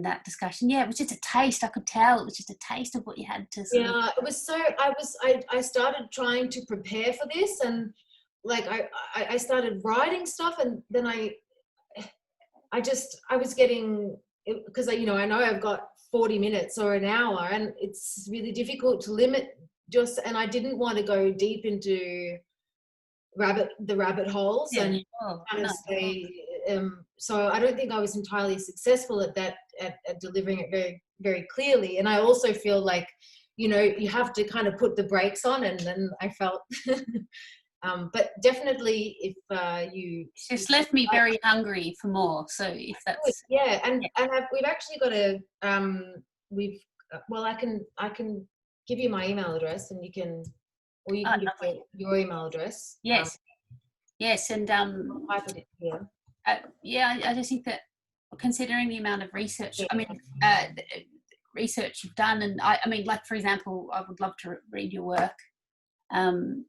that discussion. Yeah, it was just a taste. I could tell it was just a taste of what you had to. Yeah, it was so. I started trying to prepare for this, and like I started writing stuff, and then I was getting, because I know I've got 40 minutes or an hour, and it's really difficult to limit just. And I didn't want to go deep into the rabbit holes and kind of say. So I don't think I was entirely successful at that, at delivering it very, very clearly. And I also feel like, you have to kind of put the brakes on, and then I felt, but definitely if you... It's just left me very hungry for more. So if that's... Yeah, and we've actually got a, I can give you my email address, and you can, or you can give your email address. Yes. Yes, and I'll type it here. I just think that considering the amount of research, research you've done, and I mean, like, for example, I would love to read your work, it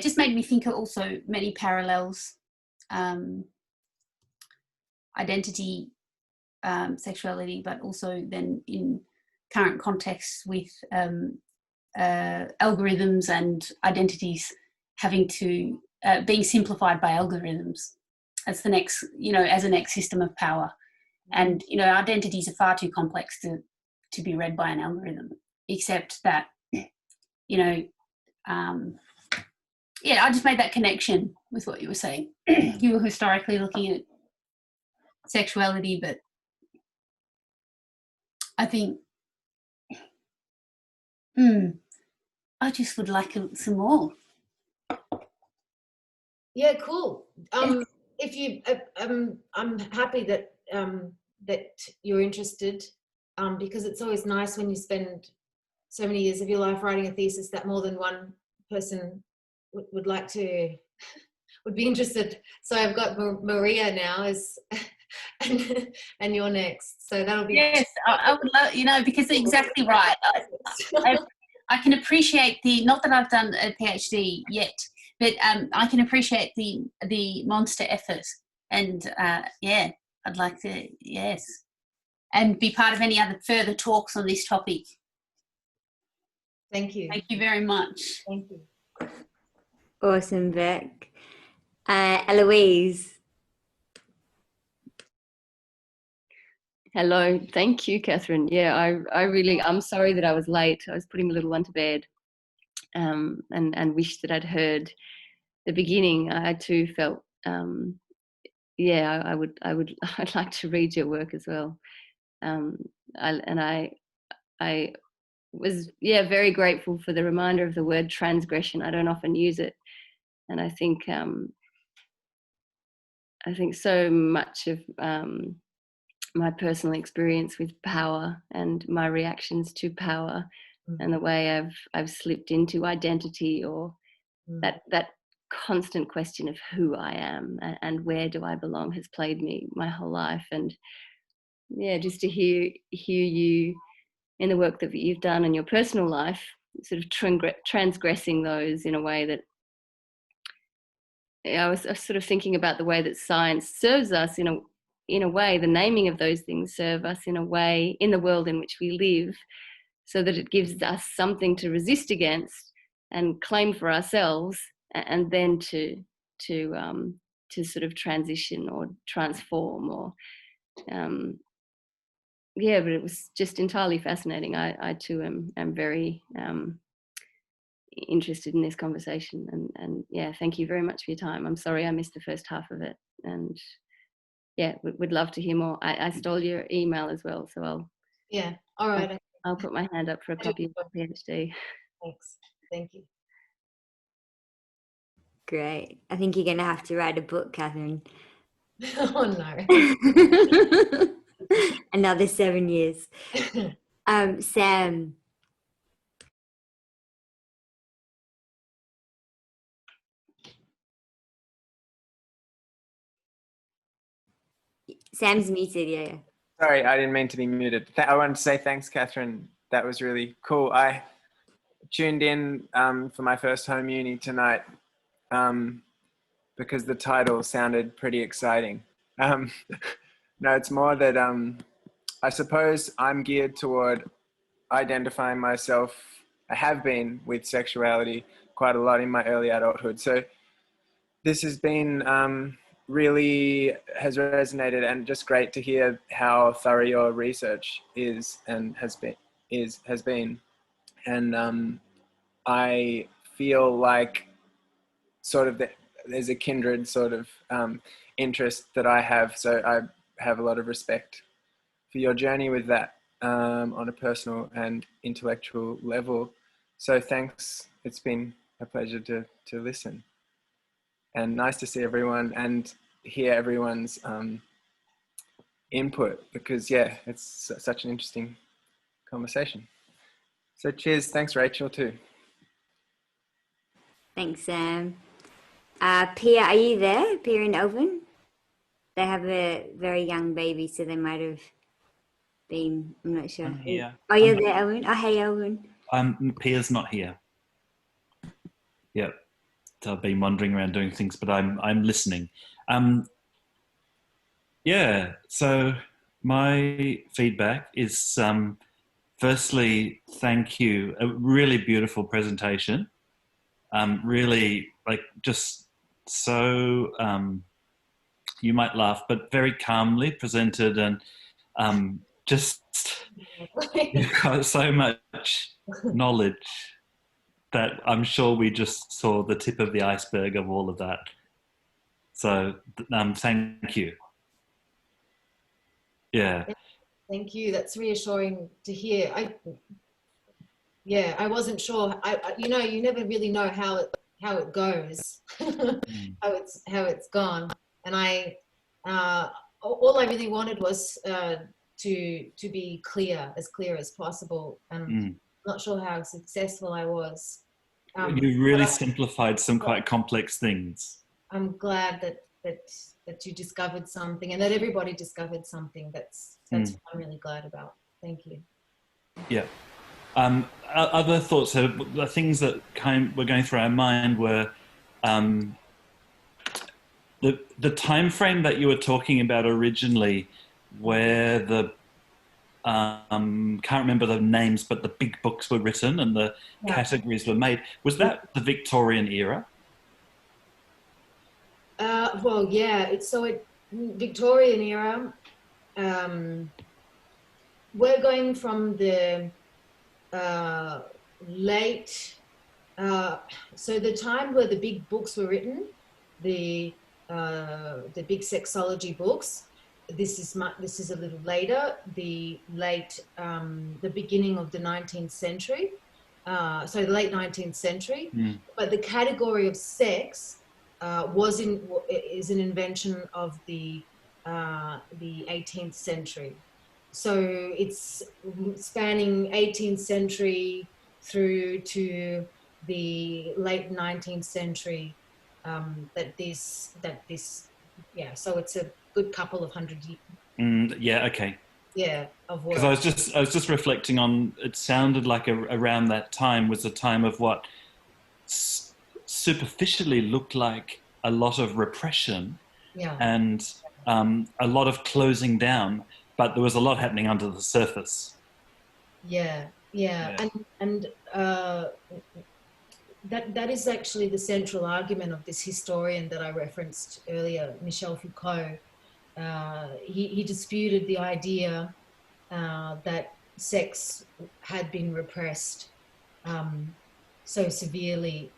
just made me think of also many parallels, identity, sexuality, but also then in current contexts with algorithms and identities having to being simplified by algorithms as the next, as a next system of power. And, identities are far too complex to be read by an algorithm, except that, I just made that connection with what you were saying. You were historically looking at sexuality, but I think, I just would like some more. Yeah, cool. If you, I'm happy that that you're interested, because it's always nice when you spend so many years of your life writing a thesis that more than one person would like to, would be interested. So I've got Maria now and you're next. So that'll be... Yes, I would love, because it's exactly right. I can appreciate not that I've done a PhD yet, but I can appreciate the monster effort, and I'd like to, and be part of any other further talks on this topic. Thank you. Thank you very much. Thank you. Awesome, Beck. Eloise. Hello, thank you, Catherine. Yeah, I'm sorry that I was late. I was putting my little one to bed, and wished that I'd heard the beginning. I too felt, I'd like to read your work as well. I was very grateful for the reminder of the word transgression. I don't often use it, and I think so much of my personal experience with power and my reactions to power, and the way I've slipped into identity, or that constant question of who I am and where do I belong has played me my whole life. And just to hear you in the work that you've done in your personal life, sort of transgressing those in a way that I was sort of thinking about the way that science serves us in a way, the naming of those things serve us in a way in the world in which we live, so that it gives us something to resist against and claim for ourselves, and then to sort of transition or transform, or but it was just entirely fascinating. I too am very interested in this conversation. And yeah, thank you very much for your time. I'm sorry I missed the first half of it, and yeah, would love to hear more. I stole your email as well, so All right. I'll put my hand up for a copy of the PhD. Thanks. Thank you. Great. I think you're going to have to write a book, Catherine. Oh no. Another 7 years. Sam. Sam's muted, yeah. Sorry, I didn't mean to be muted. I wanted to say thanks, Catherine. That was really cool. I tuned in for my first home uni tonight because the title sounded pretty exciting. No, it's more that I suppose I'm geared toward identifying myself. I have been with sexuality quite a lot in my early adulthood. So this has been really has resonated, and just great to hear how thorough your research is and has been. And I feel like sort of there's a kindred sort of interest that I have. So I have a lot of respect for your journey with that on a personal and intellectual level. So thanks. It's been a pleasure to listen. And nice to see everyone and hear everyone's input, because yeah, it's such an interesting conversation. So cheers. Thanks, Rachel, too. Thanks, Sam. Pia, are you there? Pia and Elvin? They have a very young baby, so they might have been, I'm not sure. I'm here. Oh, you're there, Elvin? Oh, hey, Elvin. Pia's not here. Yep. So I've been wandering around doing things, but I'm listening. Yeah, so my feedback is firstly, thank you. A really beautiful presentation. Really, like, just so, you might laugh, but very calmly presented, and just you've got so much knowledge that I'm sure we just saw the tip of the iceberg of all of that. So thank you. Yeah. Thank you. That's reassuring to hear. I wasn't sure. You know, you never really know how it goes, how it's gone. And all I really wanted was to be clear as possible. I'm not sure how successful I was. You really simplified some quite complex things. I'm glad that you discovered something, and that everybody discovered something. That's what I'm really glad about. Thank you. Yeah. Other thoughts, the things that were going through our mind were the time frame that you were talking about originally, where the can't remember the names, but the big books were written and the categories were made. Was that the Victorian era? Well, yeah. Victorian era. We're going from the late. So the time where the big books were written, the big sexology books. This is a little later. The beginning of the 19th century. So the late 19th century. But the category of sex is an invention of the 18th century. So it's spanning 18th century through to the late 19th century. So it's a good couple of 100 years. Yeah. Okay. Yeah, of work. Because I was just reflecting on. It sounded like around that time was a time of what superficially looked like a lot of repression, and a lot of closing down, but there was a lot happening under the surface. Yeah. And that is actually the central argument of this historian that I referenced earlier, Michel Foucault. He disputed the idea that sex had been repressed so severely,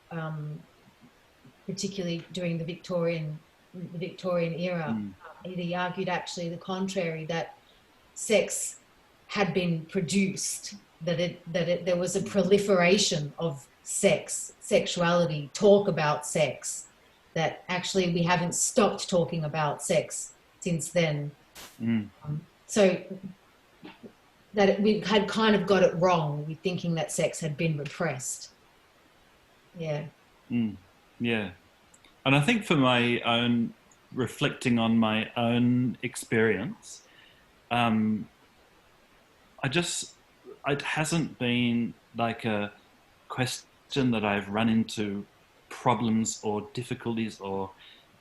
particularly during the Victorian era. He argued actually the contrary, that sex had been produced, that there was a proliferation of sexuality, talk about sex, that actually we haven't stopped talking about sex since then. So that we had kind of got it wrong with thinking that sex had been repressed. Yeah. Yeah. And I think for my own, reflecting on my own experience, it hasn't been like a question that I've run into problems or difficulties or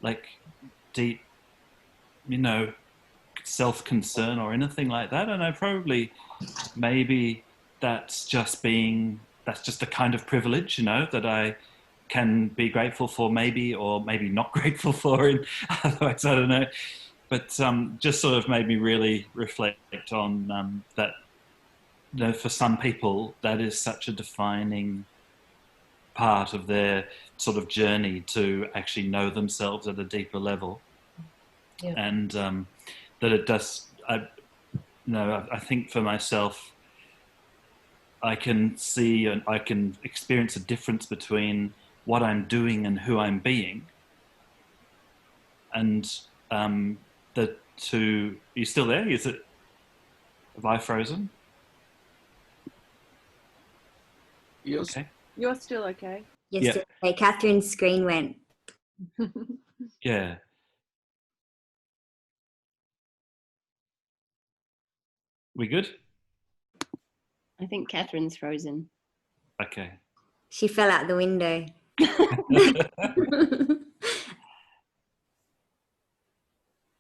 like deep, self-concern or anything like that. And I probably, maybe that's just a kind of privilege, that I can be grateful for, maybe, or maybe not grateful for, and otherwise I don't know. But just sort of made me really reflect on that. For some people, that is such a defining part of their sort of journey to actually know themselves at a deeper level, and that it does. I think for myself, I can see and I can experience a difference between what I'm doing and who I'm being. And the two, are you still there? Have I frozen? Okay. You're still okay. Yes, okay. Catherine's screen went. Yeah. We good? I think Catherine's frozen. Okay. She fell out the window.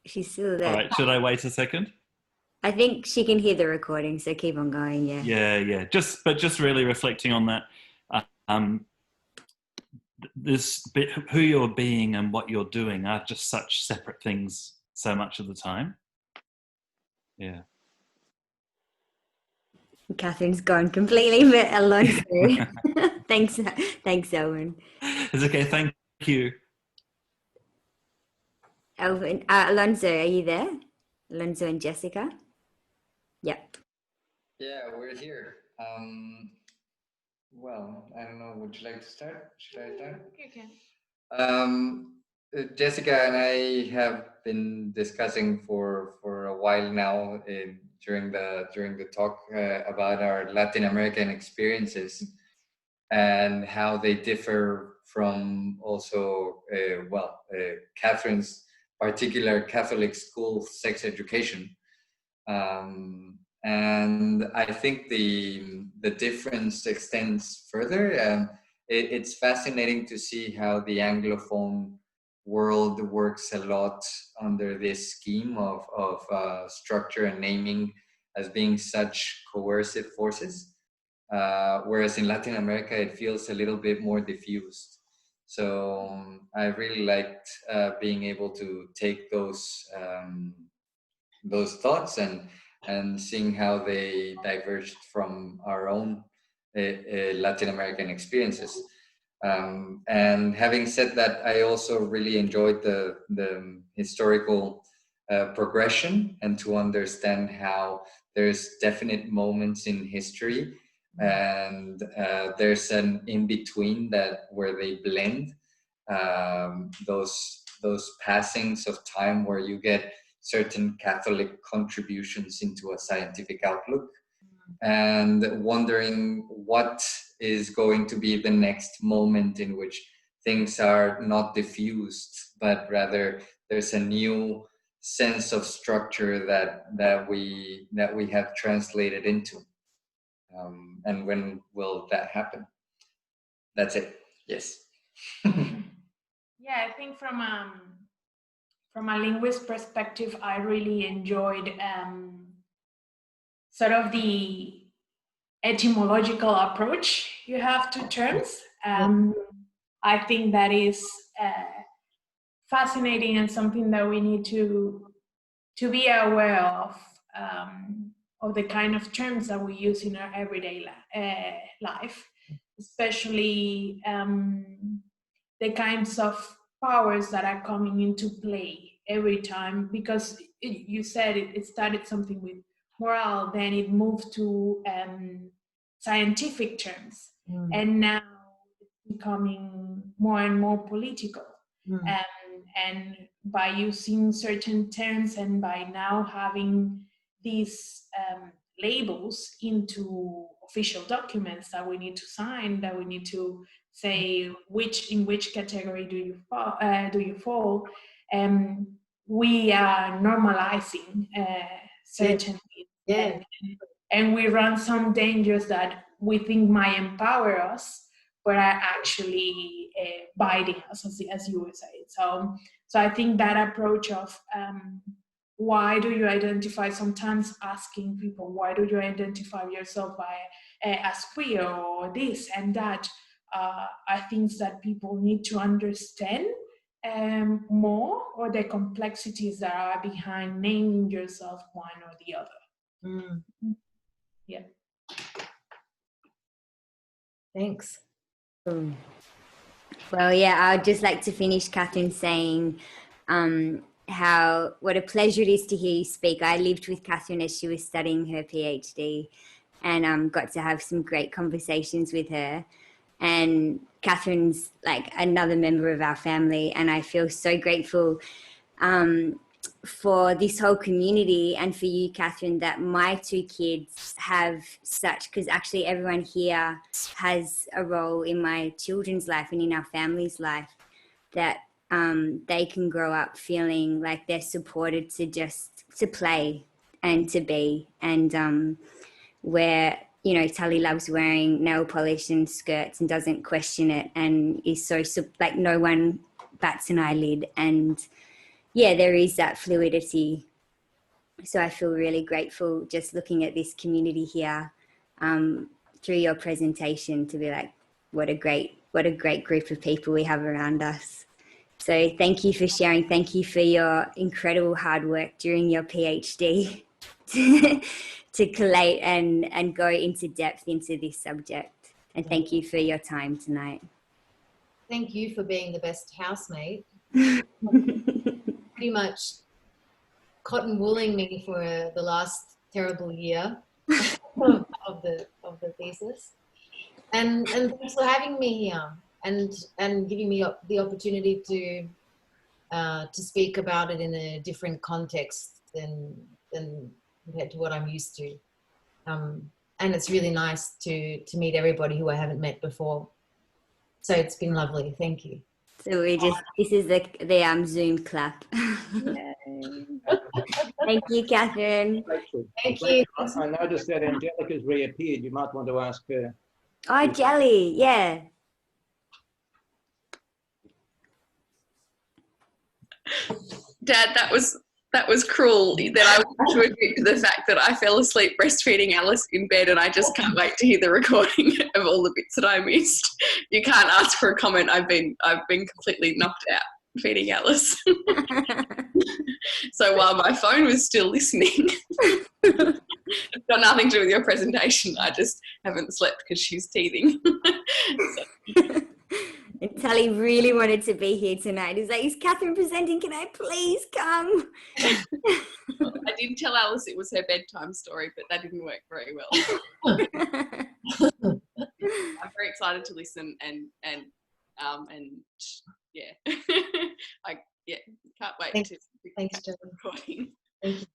She's still there. All right, should I wait a second? I think she can hear the recording, so keep on going. Yeah. Just really reflecting on that. This bit, who you're being and what you're doing are just such separate things so much of the time. Yeah. Catherine's gone completely, but Alonso. Thanks, Elwyn. It's okay. Thank you. Elwyn, Alonso, are you there? Alonso and Jessica. Yep. Yeah, we're here. Well, I don't know. Would you like to start? Should I start? You can. Jessica and I have been discussing for a while now during the talk about our Latin American experiences and how they differ from also Catherine's particular Catholic school sex education. And I think the difference extends further. It's fascinating to see how the Anglophone world works a lot under this scheme of structure and naming as being such coercive forces, whereas in Latin America it feels a little bit more diffused. So I really liked being able to take those thoughts and seeing how they diverged from our own Latin American experiences. And having said that, I also really enjoyed the historical progression and to understand how there's definite moments in history and there's an in-between where they blend those passings of time where you get certain Catholic contributions into a scientific outlook, and wondering what is going to be the next moment in which things are not diffused, but rather there's a new sense of structure that we have translated into. And when will that happen? That's it. Yes. Yeah, I think from a linguist perspective, I really enjoyed sort of the etymological approach you have to terms. I think that is fascinating and something that we need to be aware of the kind of terms that we use in our everyday life. especially the kinds of powers that are coming into play every time, because you said it started something with moral, then it moved to scientific terms, and now it's becoming more and more political. And by using certain terms and by now having these labels into official documents that we need to sign, that we need to say in which category do you fall, we are normalizing certain things. And we run some dangers that we think might empower us, but are actually biting us, as you were saying. So I think that approach of why do you identify, sometimes asking people, why do you identify yourself as queer or this and that, are things that people need to understand more, or the complexities that are behind naming yourself one or the other. Yeah. Thanks. Well, yeah, I'd just like to finish, Catherine, saying what a pleasure it is to hear you speak. I lived with Catherine as she was studying her PhD, and got to have some great conversations with her. And Catherine's like another member of our family, and I feel so grateful for this whole community, and for you, Catherine, that my two kids have such, because actually everyone here has a role in my children's life and in our family's life, that they can grow up feeling like they're supported to play and to be. And where, you know, Tully loves wearing nail polish and skirts and doesn't question it, and is so like no one bats an eyelid. And yeah, there is that fluidity. So I feel really grateful just looking at this community here through your presentation, to be like, what a great group of people we have around us. So thank you for sharing. Thank you for your incredible hard work during your PhD to collate and go into depth into this subject. And thank you for your time tonight. Thank you for being the best housemate. Pretty much cotton wooling me for the last terrible year of the thesis, and thanks for having me here and giving me the opportunity to speak about it in a different context than compared to what I'm used to. And it's really nice to meet everybody who I haven't met before. So it's been lovely. Thank you. So this is the Zoom clap. Thank you, Catherine. Thank you. I noticed that Angelica's reappeared. You might want to ask her. Oh, Jelly, yeah. Dad, that was cruel that I want to admit to the fact that I fell asleep breastfeeding Alice in bed, and I just can't wait to hear the recording of all the bits that I missed. You can't ask for a comment. I've been completely knocked out feeding Alice. So while my phone was still listening, it's got nothing to do with your presentation. I just haven't slept because she's teething. And Tully really wanted to be here tonight. He's like, is Catherine presenting? Can I please come? I did tell Alice it was her bedtime story, but that didn't work very well. I'm very excited to listen and yeah. I can't wait to thanks, Jill. recording. Thank you.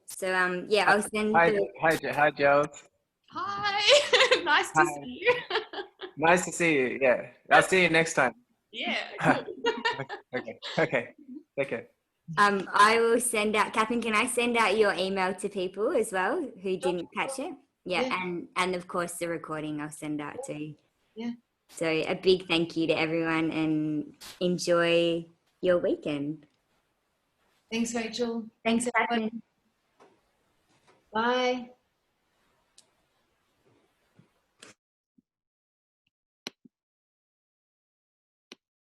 So yeah, I'll send Hi, Joe. Hi. Nice to see you. Nice to see you. Yeah, I'll see you next time. Yeah. Okay. Take care. I will send out, Catherine, can I send out your email to people as well who didn't catch it? Yeah. And of course the recording I'll send out too. Yeah. So a big thank you to everyone, and enjoy your weekend. Thanks, Rachel. Thanks, Catherine. Bye.